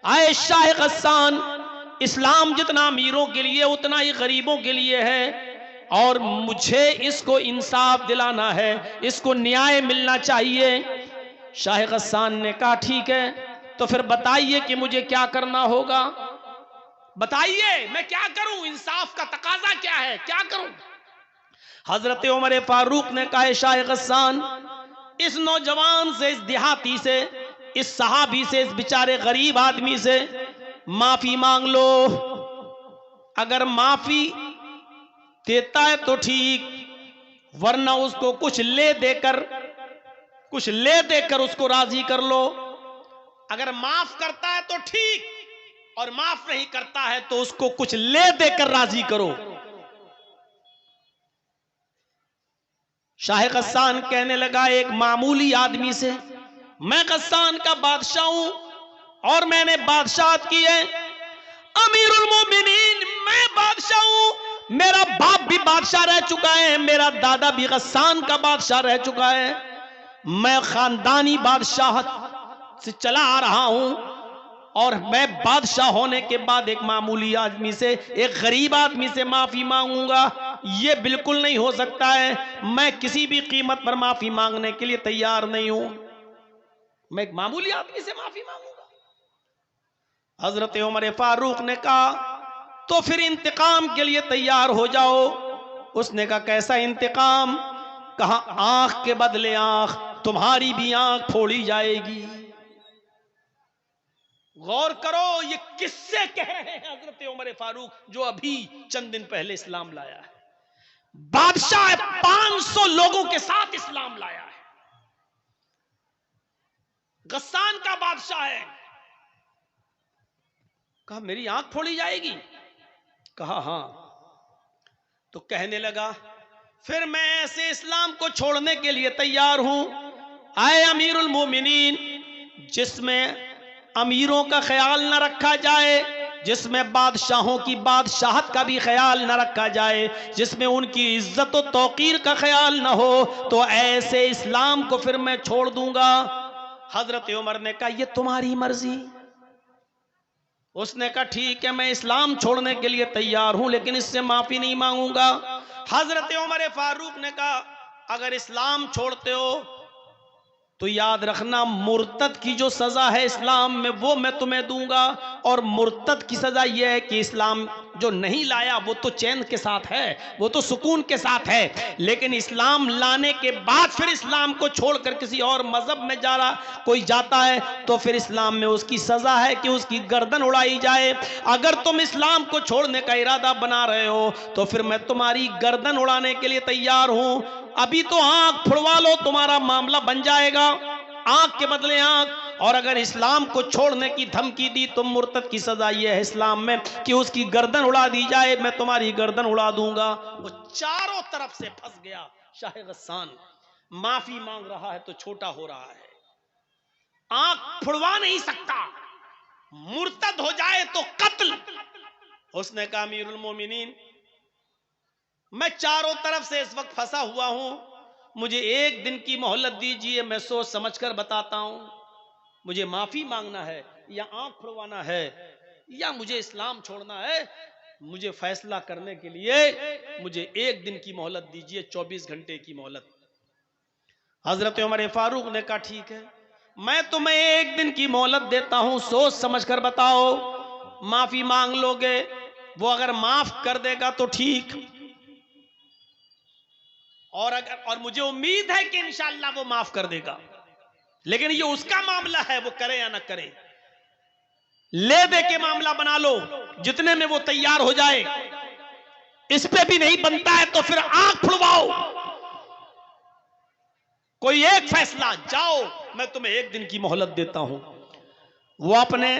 आए शाह गस्सान, इस्लाम जितना अमीरों के लिए उतना ही गरीबों के लिए है, और मुझे इसको इंसाफ दिलाना है, इसको न्याय मिलना चाहिए। शाह गस्सान ने कहा, ठीक है, तो फिर बताइए कि मुझे क्या करना होगा, बताइए मैं क्या करूं, इंसाफ का तकाजा क्या है, क्या करूं? हजरत उमर फारूक ने कहा, शाह गस्सान, इस नौजवान से, इस देहाती से, इस सहाबी से, इस बेचारे गरीब आदमी से माफी मांग लो। अगर माफी देता है तो ठीक, वरना उसको कुछ ले देकर कुछ ले देकर उसको राजी कर लो। अगर माफ करता है तो ठीक, और माफ नहीं करता है तो उसको कुछ ले देकर राजी करो। शाह गस्सान कहने लगा एक मामूली आदमी से, मैं गस्सान का बादशाह हूं और मैंने बादशाहत की है, अमीरुल मोमिनीन मैं बादशाह हूं, मेरा बाप भी बादशाह रह चुका है, मेरा दादा भी गस्सान का बादशाह रह चुका है, मैं खानदानी बादशाह से चला आ रहा हूं, और मैं बादशाह होने के बाद एक मामूली आदमी से, एक गरीब आदमी से माफी मांगूंगा, यह बिल्कुल नहीं हो सकता है। मैं किसी भी कीमत पर माफी मांगने के लिए तैयार नहीं हूं, मैं एक मामूली आदमी से माफी मांगूंगा। हजरत उमर फारूक ने कहा तो फिर इंतकाम के लिए तैयार हो जाओ। उसने कहा कैसा इंतकाम? कहा आंख के बदले आंख, तुम्हारी भी आंख फोड़ी जाएगी। गौर करो ये किससे कह रहे हैं हजरत उमर फारूक, जो अभी चंद दिन पहले इस्लाम लाया है। बादशाह 500 लोगों के साथ इस्लाम लाया है, गस्सान का बादशाह है। कहा मेरी आंख फोड़ी जाएगी? कहा हां। तो कहने लगा फिर मैं ऐसे इस्लाम को छोड़ने के लिए तैयार हूं। आए अमीरुल मोमिनीन, जिसमें अमीरों का ख्याल न रखा जाए, जिसमें बादशाहों की बादशाहत का भी ख्याल न रखा जाए, जिसमें उनकी इज्जत और तौकीर का ख्याल न हो, तो ऐसे इस्लाम को फिर मैं छोड़ दूंगा। हजरत उमर ने कहा ये तुम्हारी मर्जी। उसने कहा ठीक है मैं इस्लाम छोड़ने के लिए तैयार हूं, लेकिन इससे माफी नहीं मांगूंगा। हजरत उमर फारूक ने कहा अगर इस्लाम छोड़ते हो तो याद रखना मुर्तद की जो सजा है इस्लाम में वो मैं तुम्हें दूंगा, और मुर्तद की सजा यह है कि इस्लाम जो नहीं लाया वो तो चैन के साथ है, वो तो सुकून के साथ है, लेकिन इस्लाम लाने के बाद फिर इस्लाम को छोड़कर किसी और मजहब में जा रहा कोई जाता है तो फिर इस्लाम में उसकी सजा है कि उसकी गर्दन उड़ाई जाए। अगर तुम इस्लाम को छोड़ने का इरादा बना रहे हो तो फिर मैं तुम्हारी गर्दन उड़ाने के लिए तैयार हूं। अभी तो आंख फुड़वा लो, तुम्हारा मामला बन जाएगा, आंख के बदले आंख। और अगर इस्लाम को छोड़ने की धमकी दी तो मुर्तद की सजा यह है इस्लाम में कि उसकी गर्दन उड़ा दी जाए, मैं तुम्हारी गर्दन उड़ा दूंगा। वो चारों तरफ से फंस गया। शाह गस्सान माफी मांग रहा है तो छोटा हो रहा है, आंख फुड़वा नहीं सकता, मुर्तद हो जाए तो कत्ल। उसने कहा अमीरुल मोमिनीन मैं चारों तरफ से इस वक्त फंसा हुआ हूं, मुझे एक दिन की मोहलत दीजिए, मैं सोच समझकर बताता हूं, मुझे माफी मांगना है या आंख फुड़वाना है या मुझे इस्लाम छोड़ना है, मुझे फैसला करने के लिए मुझे एक दिन की मोहलत दीजिए, 24 घंटे की मोहलत। हजरत उमर फारूक ने कहा ठीक है मैं तुम्हें एक दिन की मोहलत देता हूं, सोच समझकर बताओ, माफी मांग लोगे, वो अगर माफ कर देगा तो ठीक, और मुझे उम्मीद है कि इंशाअल्लाह वो माफ कर देगा, लेकिन ये उसका मामला है, वो करे या ना करे। ले दे के मामला बना लो, जितने में वो तैयार हो जाए। इस पे भी नहीं बनता है तो फिर आंख फुड़वाओ, कोई एक फैसला, जाओ मैं तुम्हें एक दिन की मोहलत देता हूं। वो अपने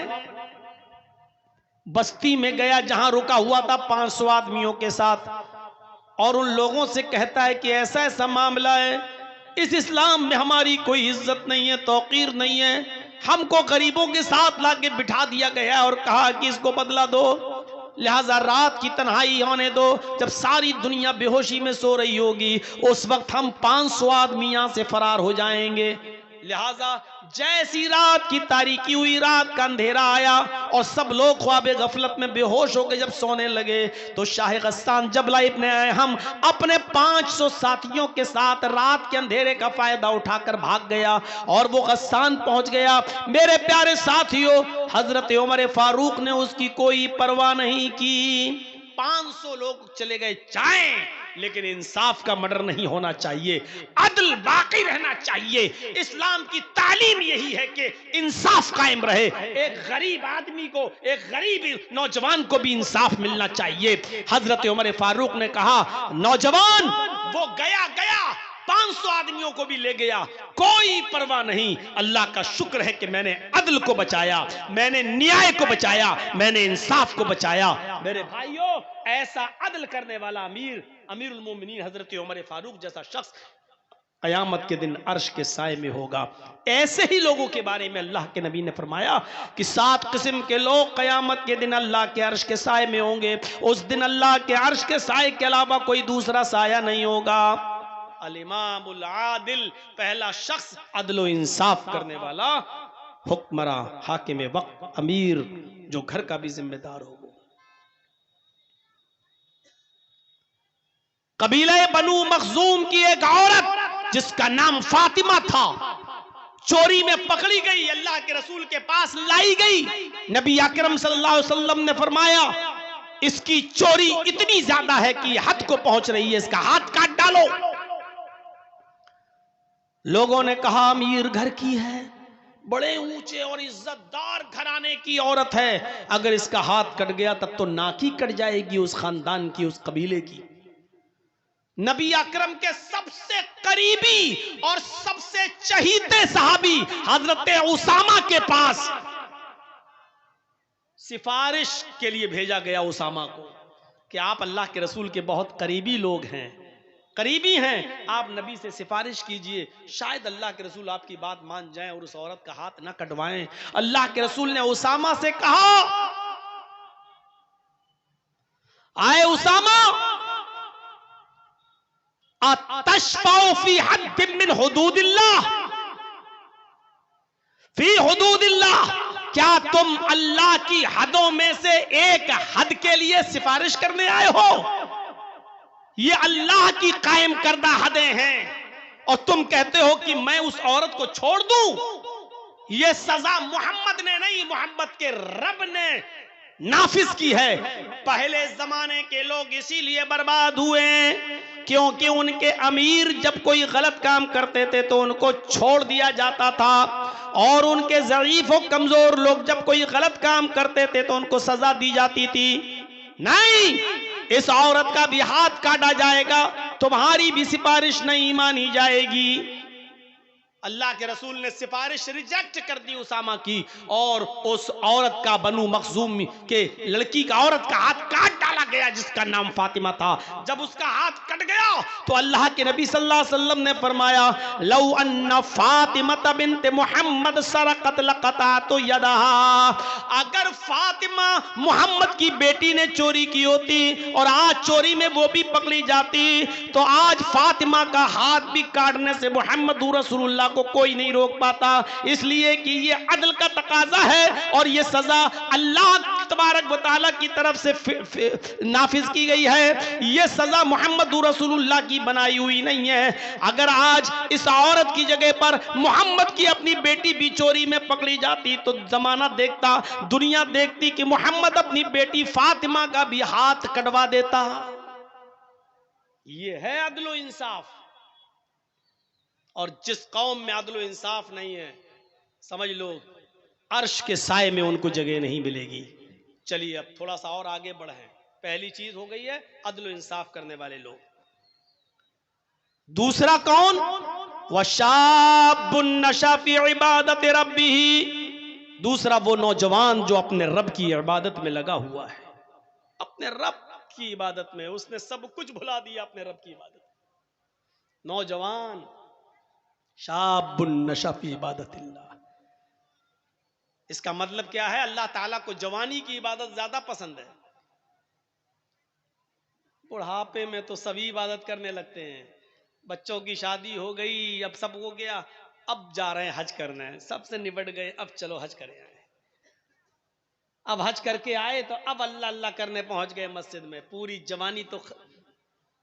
बस्ती में गया जहां रुका हुआ था 500 आदमियों के साथ, और उन लोगों से कहता है कि ऐसा ऐसा मामला है, इस इस्लाम में हमारी कोई इज्जत नहीं है, तौकीर नहीं है, हमको गरीबों के साथ लाके बिठा दिया गया और कहा कि इसको बदला दो, लिहाजा रात की तन्हाई होने दो, जब सारी दुनिया बेहोशी में सो रही होगी उस वक्त हम 500 आदमी यहां से फरार हो जाएंगे। लिहाजा जैसी रात की तारीकी हुई, रात का अंधेरा आया और सब लोग ख्वाबे गफलत में बेहोश होकर जब सोने लगे तो शाह गस्सान जबला इब्ने हम अपने 500 साथियों के साथ रात के अंधेरे का फायदा उठाकर भाग गया और वो गस्सान पहुंच गया। मेरे प्यारे साथियों, हजरत उमर फारूक ने उसकी कोई परवाह नहीं की। 500 लोग चले गए चाहे, लेकिन इंसाफ का मर्डर नहीं होना चाहिए, अदल बाकी रहना चाहिए। इस्लाम की तालीम यही है कि इंसाफ कायम रहे, एक गरीब आदमी को, एक गरीब नौजवान को भी इंसाफ मिलना चाहिए। हजरत उमर फारूक ने कहा नौजवान वो गया गया, 500 आदमियों को भी ले गया, कोई परवाह नहीं। अल्लाह का शुक्र है कि मैंने अदल को बचाया, मैंने न्याय को बचाया, मैंने इंसाफ को बचाया। मेरे भाइयों, ऐसा अदल करने वाला अमीरुल मोमिनीन हजरत उमर फारूक जैसा शख्स कयामत के दिन अर्श के साए में होगा। ऐसे ही लोगों के बारे में अल्लाह के नबी ने फरमाया कि 7 किस्म के लोग कयामत के दिन अल्लाह के अर्श के साए में होंगे। उस दिन अल्लाह के अर्श के साए के अलावा कोई दूसरा साया नहीं होगा। अल इमामुल आदिल, पहला शख्स अदल इंसाफ करने वाला, हुक्मरा, हाकिम वक्त, अमीर, जो घर का भी जिम्मेदार हो। कबीला बनु मखजूम की एक औरत जिसका नाम फातिमा था, चोरी में पकड़ी गई, अल्लाह के रसूल के पास लाई गई। नबी अकरम सल्लल्लाहु अलैहि वसल्लम ने फरमाया, इसकी चोरी इतनी ज्यादा है कि हद को पहुंच रही है, इसका हाथ काट डालो। लोगों ने कहा अमीर घर की है, बड़े ऊंचे और इज्जतदार घराने की औरत है, अगर इसका हाथ कट गया तब तो नाक ही कट जाएगी उस खानदान की, उस कबीले की। नबी अकरम के सबसे करीबी और सबसे चहीते सहाबी हजरत उसामा के पास सिफारिश के लिए भेजा गया उसामा को कि आप अल्लाह के रसूल के बहुत करीबी लोग हैं, करीबी हैं, आप नबी से सिफारिश कीजिए, शायद अल्लाह के रसूल आपकी बात मान जाएं और उस औरत का हाथ ना कटवाएं। अल्लाह के रसूल ने उसामा से कहा, आए उसामा, अतशफाउ फी हद्दिन मिन हुदूदिल्लाह, फी हुदूदिल्लाह, क्या तुम अल्लाह की हदों में से एक हद के लिए सिफारिश करने आए हो? ये अल्लाह की कायम करदा हदें हैं और तुम कहते हो कि मैं उस औरत को छोड़ दूं। ये सजा मोहम्मद ने नहीं, मोहम्मद के रब ने नाफिज की है। पहले जमाने के लोग इसीलिए बर्बाद हुए क्योंकि उनके अमीर जब कोई गलत काम करते थे तो उनको छोड़ दिया जाता था, और उनके ज़ईफ और कमजोर लोग जब कोई गलत काम करते थे तो उनको सजा दी जाती थी। नहीं, इस औरत का भी हाथ काटा जाएगा, तुम्हारी भी सिफारिश नहीं मानी जाएगी। अल्लाह के रसूल ने सिफारिश रिजेक्ट कर दी उसामा की, और उस औरत का, बनु मखजूम के लड़की का, औरत का हाथ काट डाला गया जिसका नाम फातिमा था। जब उसका हाथ कट गया तो अल्लाह के नबी सल्लल्लाहु अलैहि वसल्लम ने फरमाया, लौ अन्ना फातिमा बिन्त मुहम्मद सरकत लक़तातु यदहा, अगर फातिमा मुहम्मद की बेटी ने चोरी की होती और आज चोरी में वो भी पकड़ी जाती तो आज फातिमा का हाथ भी काटने से मोहम्मद रसूलुल्लाह को कोई नहीं रोक पाता। इसलिए कि ये अदल का तकाजा है और ये सजा अल्लाह तबारक व तआला की तरफ से नाफिज की गई है। ये सजा मोहम्मद रसूलुल्लाह की बनाई हुई नहीं है। अगर आज इस औरत की जगह पर मोहम्मद की अपनी बेटी भी चोरी में पकड़ी जाती तो जमाना देखता, दुनिया देखती कि मोहम्मद अपनी बेटी फातिमा का भी हाथ कटवा देता। ये है अदल इंसाफ। और जिस कौम में अदल इंसाफ नहीं है, समझ लो अर्श के साए में उनको जगह नहीं मिलेगी। चलिए अब थोड़ा सा और आगे बढ़े। पहली चीज हो गई है अदल इंसाफ करने वाले लोग। दूसरा कौन? वशाबुन नशा फी इबादत रब्बिही, दूसरा वो नौजवान जो अपने रब की इबादत में लगा हुआ है, अपने रब की इबादत में उसने सब कुछ भुला दिया, अपने रब की इबादत। नौजवान शाबुन नशा फी इबादतिल्लाह, इसका मतलब क्या है? अल्लाह ताला को जवानी की इबादत ज्यादा पसंद है। बुढ़ापे में तो सभी इबादत करने लगते हैं, बच्चों की शादी हो गई, अब सब हो गया, अब जा रहे हैं हज करना है, सबसे निबट गए, अब चलो हज करें आए। अब हज करके आए तो अब अल्लाह अल्लाह करने पहुंच गए मस्जिद में। पूरी जवानी तो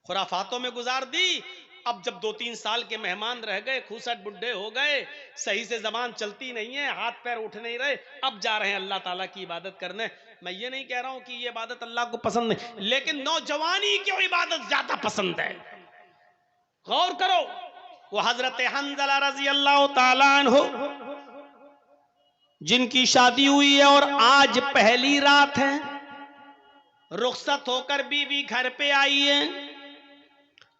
खुराफातों में गुजार दी। अब जब 2-3 साल के मेहमान रह गए, खूसट बुढ़े हो गए, सही से जबान चलती नहीं है, हाथ पैर उठ नहीं रहे, अब जा रहे हैं अल्लाह ताला की इबादत करने। मैं ये नहीं कह रहा हूं कि ये इबादत अल्लाह को पसंद नहीं, लेकिन नौजवानी की इबादत ज्यादा पसंद है। गौर करो, वो हजरत हंज़ला रज़ी अल्लाह ताला अन्हु जिनकी शादी हुई है और आज पहली रात है, रुखसत होकर बीवी घर पे आई है।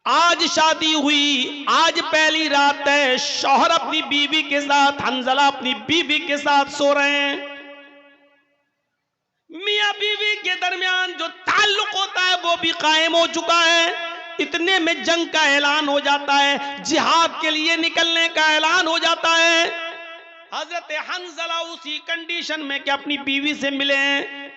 आज शादी हुई, आज पहली रात है, शौहर अपनी बीवी के साथ, हंजला अपनी बीवी के साथ सो रहे हैं। मियां बीवी के दरमियान जो ताल्लुक होता है वो भी कायम हो चुका है। इतने में जंग का ऐलान हो जाता है, जिहाद के लिए निकलने का ऐलान हो जाता है। हजरत हंजला उसी कंडीशन में कि अपनी बीवी से मिले हैं,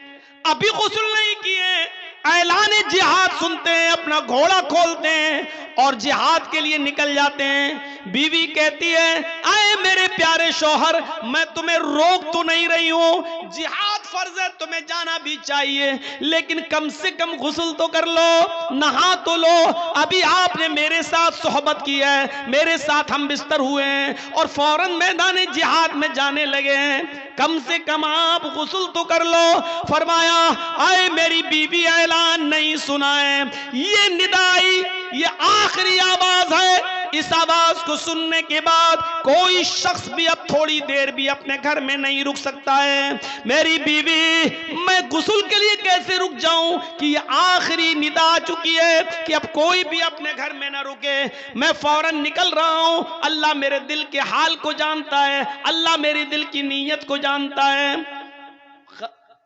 अभी गुस्ल नहीं किए, ऐलान जिहाद सुनते हैं, अपना घोड़ा खोलते हैं और जिहाद के लिए निकल जाते हैं। बीवी कहती है, आए मेरे प्यारे शौहर, मैं तुम्हें रोक तो नहीं रही हूं, जिहाद फर्ज है, तुम्हें जाना भी चाहिए, लेकिन कम से कम गुस्ल तो कर लो, नहा तो लो। अभी आपने मेरे साथ सोहबत की है, मेरे साथ हम बिस्तर हुए हैं और फौरन मैदान जिहाद में जाने लगे हैं, कम से कम आप गुस्ल तो कर लो। फरमाया, आए मेरी बीवी, ऐलान नहीं सुना है, ये निदाई, ये आखिरी आवाज है। इस आवाज को सुनने के बाद कोई शख्स भी अब थोड़ी देर भी अपने घर में नहीं रुक सकता है। मेरी बीवी, मैं गुस्ल के लिए कैसे रुक जाऊं कि ये आखिरी निदा आ चुकी है कि अब कोई भी अपने घर में ना रुके, मैं फौरन निकल रहा हूं। अल्लाह मेरे दिल के हाल को जानता है, अल्लाह मेरी दिल की नीयत को जानता है।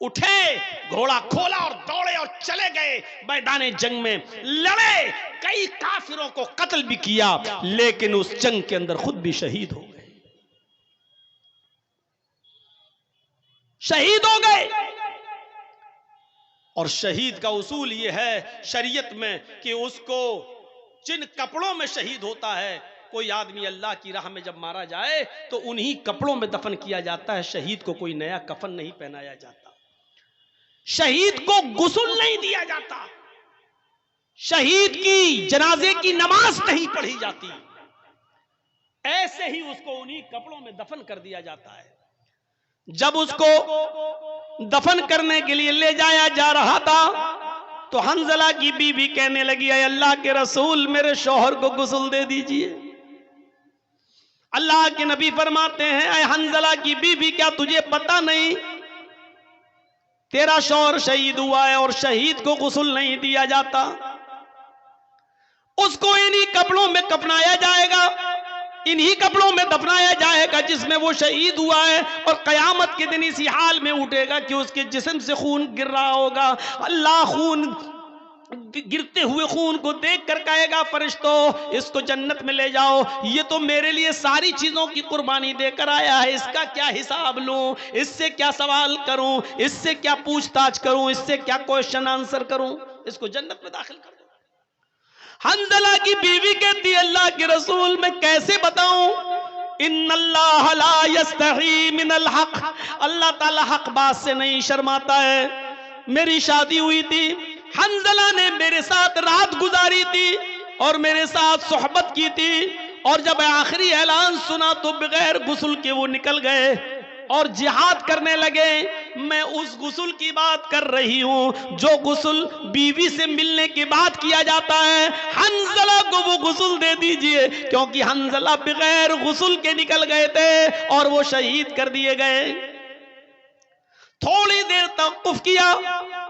उठे, घोड़ा खोला और दौड़े और चले गए मैदान जंग में, लड़े, कई काफिरों को कत्ल भी किया, लेकिन उस जंग के अंदर खुद भी शहीद हो गए, शहीद हो गए। और शहीद का उसूल यह है शरीयत में कि उसको जिन कपड़ों में शहीद होता है, कोई आदमी अल्लाह की राह में जब मारा जाए तो उन्हीं कपड़ों में दफन किया जाता है, शहीद को कोई नया कफन नहीं पहनाया जाता, शहीद को गुस्ल नहीं दिया जाता, शहीद की जनाजे की नमाज नहीं पढ़ी जाती, ऐसे ही उसको उन्हीं कपड़ों में दफन कर दिया जाता है। जब उसको दफन करने के लिए ले जाया जा रहा था तो हंजला की बीवी कहने लगी, अल्लाह के रसूल, मेरे शौहर को गुस्ल दे दीजिए। अल्लाह के नबी फरमाते हैं, अय हंजला की बीवी, क्या तुझे पता नहीं तेरा शौहर शहीद हुआ है और शहीद को गुस्ल नहीं दिया जाता, उसको इन्हीं कपड़ों में कफनाया जाएगा, इन्हीं कपड़ों में दफनाया जाएगा जिसमें वो शहीद हुआ है, और कयामत के दिन इसी हाल में उठेगा कि उसके जिस्म से खून गिर रहा होगा। अल्लाह खून, गिरते हुए खून को देख कर कहेगा, फरिश्तों इसको जन्नत में ले जाओ, ये तो मेरे लिए सारी चीजों की कुर्बानी देकर आया है, इसका क्या हिसाब लूं, इससे क्या सवाल करूं, इससे क्या पूछताछ करूं, इससे क्या क्वेश्चन आंसर करूं, इसको जन्नत में दाखिल कर दो। हंजला की बीवी कहती, अल्लाह के रसूल, मैं कैसे बताऊं, इन्नल्लाह ला यस्तही मिनल हक, अल्लाह ताला हक बात से नहीं शर्माता है। मेरी शादी हुई थी, हंजला ने मेरे साथ रात गुजारी थी और मेरे साथ सोहबत की थी, और जब आखिरी ऐलान सुना तो बगैर गुस्ल के वो निकल गए और जिहाद करने लगे। मैं उस गुस्ल की बात कर रही हूं जो गुस्ल बीवी से मिलने के बाद किया जाता है। हंजला को वो गुस्ल दे दीजिए, क्योंकि हंजला बगैर गुस्ल के निकल गए थे और वो शहीद कर दिए गए। थोड़ी देर तवक्कुफ किया,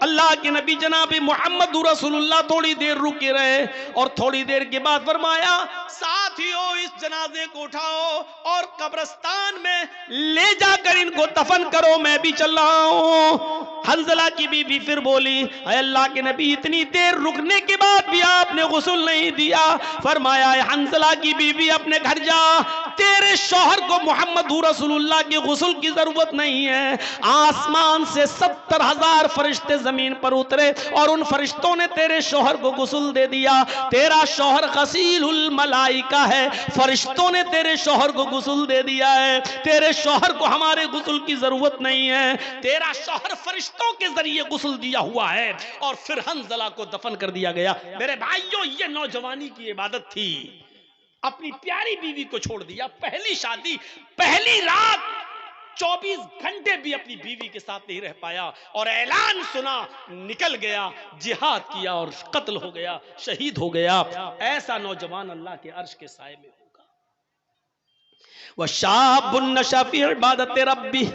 अल्लाह के नबी जनाब मोहम्मद रसूलुल्लाह थोड़ी देर रुके रहे और थोड़ी देर के बाद फरमाया, साथियों इस जनाजे को उठाओ और कब्रिस्तान में ले जाकर इनको दफन करो, मैं भी चल रहा हूं। हंजला की बीबी फिर बोली, अल्लाह के नबी इतनी देर रुकने के बाद भी आपने गुस्ल नहीं दिया। फरमाया, हंजला की बीबी अपने घर जा, तेरे शौहर को मोहम्मद रसूलुल्लाह की गुस्ल की जरूरत नहीं है। आसमान से 70,000 फरिश्ते जमीन पर उतरे और उन फरिश्तों ने तेरे शौहर को गुस्ल दे दिया। तेरा शौहर गसीलुल मलाइका है, फरिश्तों ने तेरे शौहर को गुस्ल दे दिया है। तेरे शौहर को हमारे गुस्ल की जरूरत नहीं है, तेरा शौहर फरिश्तों के जरिए गुस्ल दिया हुआ है। और फिर हंजला को दफन कर दिया गया। मेरे भाइयों, ये नौजवानी की इबादत थी, अपनी प्यारी बीवी को छोड़ दिया, पहली शादी, पहली रात, 24 घंटे भी अपनी बीवी के साथ नहीं रह पाया और ऐलान सुना, निकल गया, जिहाद किया और कत्ल हो गया, शहीद हो गया। ऐसा नौजवान अल्लाह के अर्श के साए में होगा। वह शाबुन नशा फी इबादत रब्बी,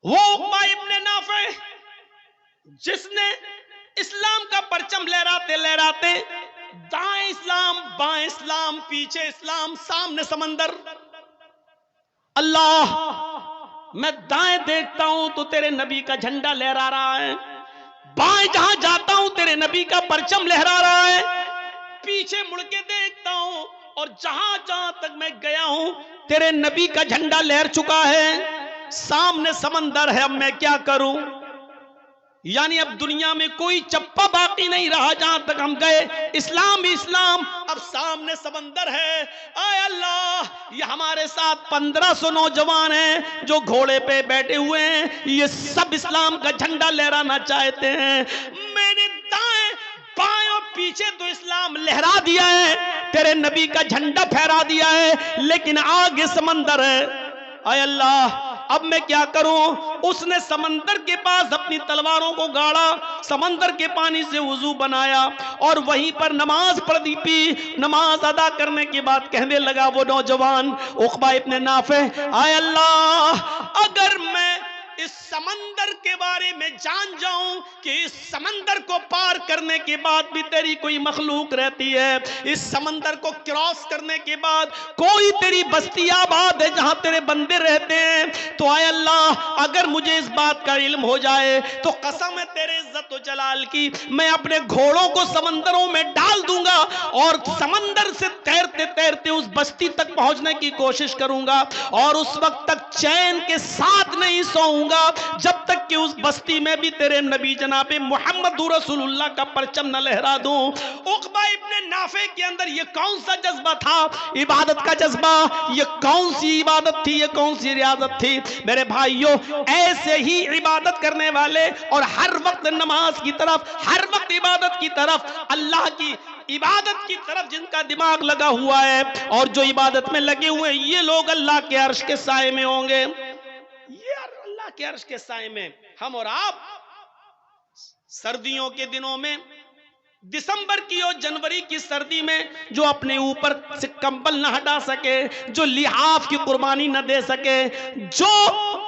वो उक़बा इब्ने नाफ़े जिसने इस्लाम का परचम लहराते लहराते दाएं इस्लाम, बाएं इस्लाम, पीछे इस्लाम, सामने समंदर। अल्लाह, मैं दाएं देखता हूं तो तेरे नबी का झंडा लहरा रहा है, बाएं जहां जाता हूं तेरे नबी का परचम लहरा रहा है, पीछे मुड़ के देखता हूं और जहां जहां तक मैं गया हूं तेरे नबी का झंडा लहर चुका है, सामने समंदर है, अब मैं क्या करूं? यानी अब दुनिया में कोई चप्पा बाकी नहीं रहा, जहां तक हम गए इस्लाम ही इस्लाम, अब सामने समंदर है। आय अल्लाह, ये हमारे साथ 1500 नौजवान हैं जो घोड़े पे बैठे हुए हैं, ये सब इस्लाम का झंडा लहराना चाहते हैं। मैंने दाएं बाएं और पीछे तो इस्लाम लहरा दिया है, तेरे नबी का झंडा फहरा दिया है, लेकिन आगे समंदर है। आय अल्लाह, अब मैं क्या करूं? उसने समंदर के पास अपनी तलवारों को गाड़ा, समंदर के पानी से वुजू बनाया और वहीं पर नमाज पढ़ी पी। नमाज अदा करने के बाद कहने लगा वो नौजवान उक़बा इब्न नाफ़े, आय अल्लाह, अगर मैं इस समंदर के बारे में जान जाऊं कि इस समंदर को पार करने के बाद भी तेरी कोई मखलूक रहती है, इस समंदर को क्रॉस करने के बाद कोई तेरी बस्ती आबाद है जहां तेरे बंदे रहते हैं, तो आय अल्लाह, अगर मुझे इस बात का इल्म हो जाए तो कसम है तेरे इज्जत व जलाल की, मैं अपने घोड़ों को समंदरों में डाल दूंगा और समंदर से तैरते तैरते उस बस्ती तक पहुंचने की कोशिश करूंगा और उस वक्त तक चैन के साथ नहीं सोऊंगा जब तक कि उस बस्ती में भी तेरे नबी जनाबे मोहम्मद रसूलुल्लाह का परचम न लहरा दूं। उक़बा इब्न नाफ़े के अंदर ये कौन सा जज्बा था? इबादत का जज्बा। ये कौन सी इबादत थी? ये कौन सी रियाजत थी? मेरे भाइयों, ऐसे ही इबादत करने वाले और हर वक्त नमाज की तरफ, हर वक्त इबादत की तरफ, अल्लाह की इबादत की तरफ जिनका दिमाग लगा हुआ है और जो इबादत में लगे हुए हैं, ये लोग अल्लाह के अर्श के साए में होंगे। ये अल्लाह के अर्श के साए में हम और आप सर्दियों के दिनों में, दिसंबर की और जनवरी की सर्दी में जो अपने ऊपर से कंबल न हटा सके, जो लिहाफ की कुर्बानी न दे सके, जो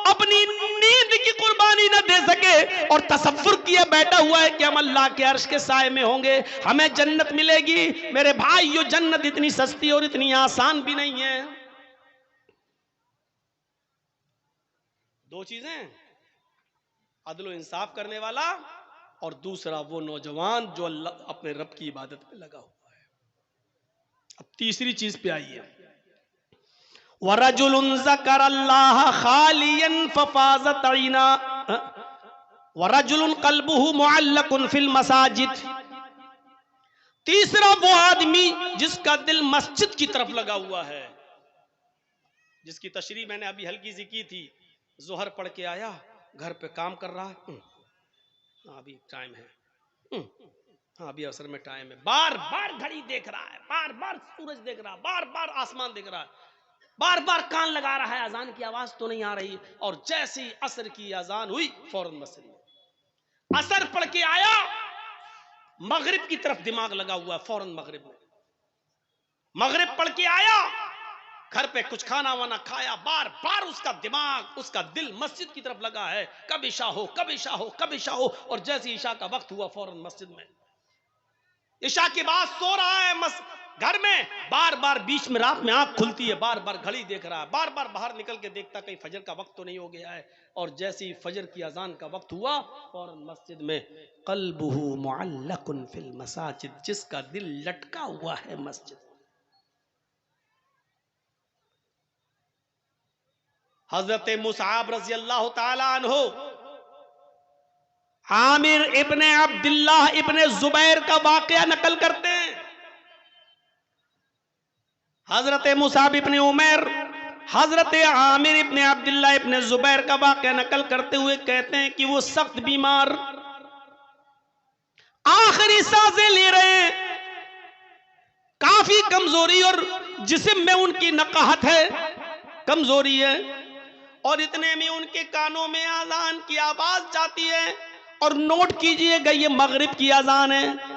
अपनी नींद की कुर्बानी न दे सके और तसव्वुर किया बैठा हुआ है कि हम अल्लाह के अर्श के साए में होंगे, हमें जन्नत मिलेगी। मेरे भाइयों, जन्नत इतनी सस्ती और इतनी आसान भी नहीं है। दो चीजें, अदल इंसाफ करने वाला और दूसरा वो नौजवान जो अल्लाह अपने रब की इबादत में लगा हुआ है। अब तीसरी चीज पे आइए, वरजुलुन ज़करल्लाह खालियन फफाज़त ऐना वरजुलुन क़ल्बुहु मुअल्लकुन फिल मसाजिद। तीसरा वो आदमी जिसका दिल मस्जिद की तरफ लगा हुआ है, जिसकी तशरीह मैंने अभी हल्की सी की थी। जोहर पढ़ के आया, घर पे काम कर रहा है, अभी टाइम है, हाँ अभी असर में टाइम है, बार बार घड़ी देख रहा है, बार बार सूरज देख रहा है, बार बार आसमान देख रहा है, बार बार कान लगा रहा है, अजान की आवाज तो नहीं आ रही। और जैसे ही असर की अजान हुई फौरन मस्जिद में, असर पढ़ के आया, मगरिब की तरफ दिमाग लगा हुआ है, फौरन मगरिब में, मगरिब पढ़ के आया, घर पे कुछ खाना वाना खाया, बार बार उसका दिमाग, उसका दिल मस्जिद की तरफ लगा है, कब इशा हो, कब इशा हो, कब इशा हो। और जैसे इशा का वक्त हुआ फौरन मस्जिद में, इशा के बाद सो रहा है घर में, बार बार बीच में रात में आंख खुलती है, बार बार घड़ी देख रहा है, बार बार बाहर निकल के देखता कहीं फजर का वक्त तो नहीं हो गया है। और जैसे ही फजर की अजान का वक्त हुआ फौरन मस्जिद में, क़ल्बुहु मुअल्लकुन फिल मसाजिद, जिसका दिल लटका हुआ है मस्जिद। हजरत मुसअब रज़ी अल्लाह ताला अन्हु आमिर इब्ने अब्दुल्लाह इब्ने जुबैर का वाकया नकल करते हैं। हजरत मुसअब इब्ने उमैर हजरत आमिर इब्ने अब्दुल्लाह इब्ने जुबैर का वाकया नकल करते हुए कहते हैं कि वो सख्त बीमार, आखिरी सांसें ले रहे हैं, काफी कमजोरी और जिस्म में उनकी नकाहत है, कमजोरी है। और इतने में उनके कानों में अजान की आवाज जाती है, और नोट कीजिएगा ये मगरिब की अजान है।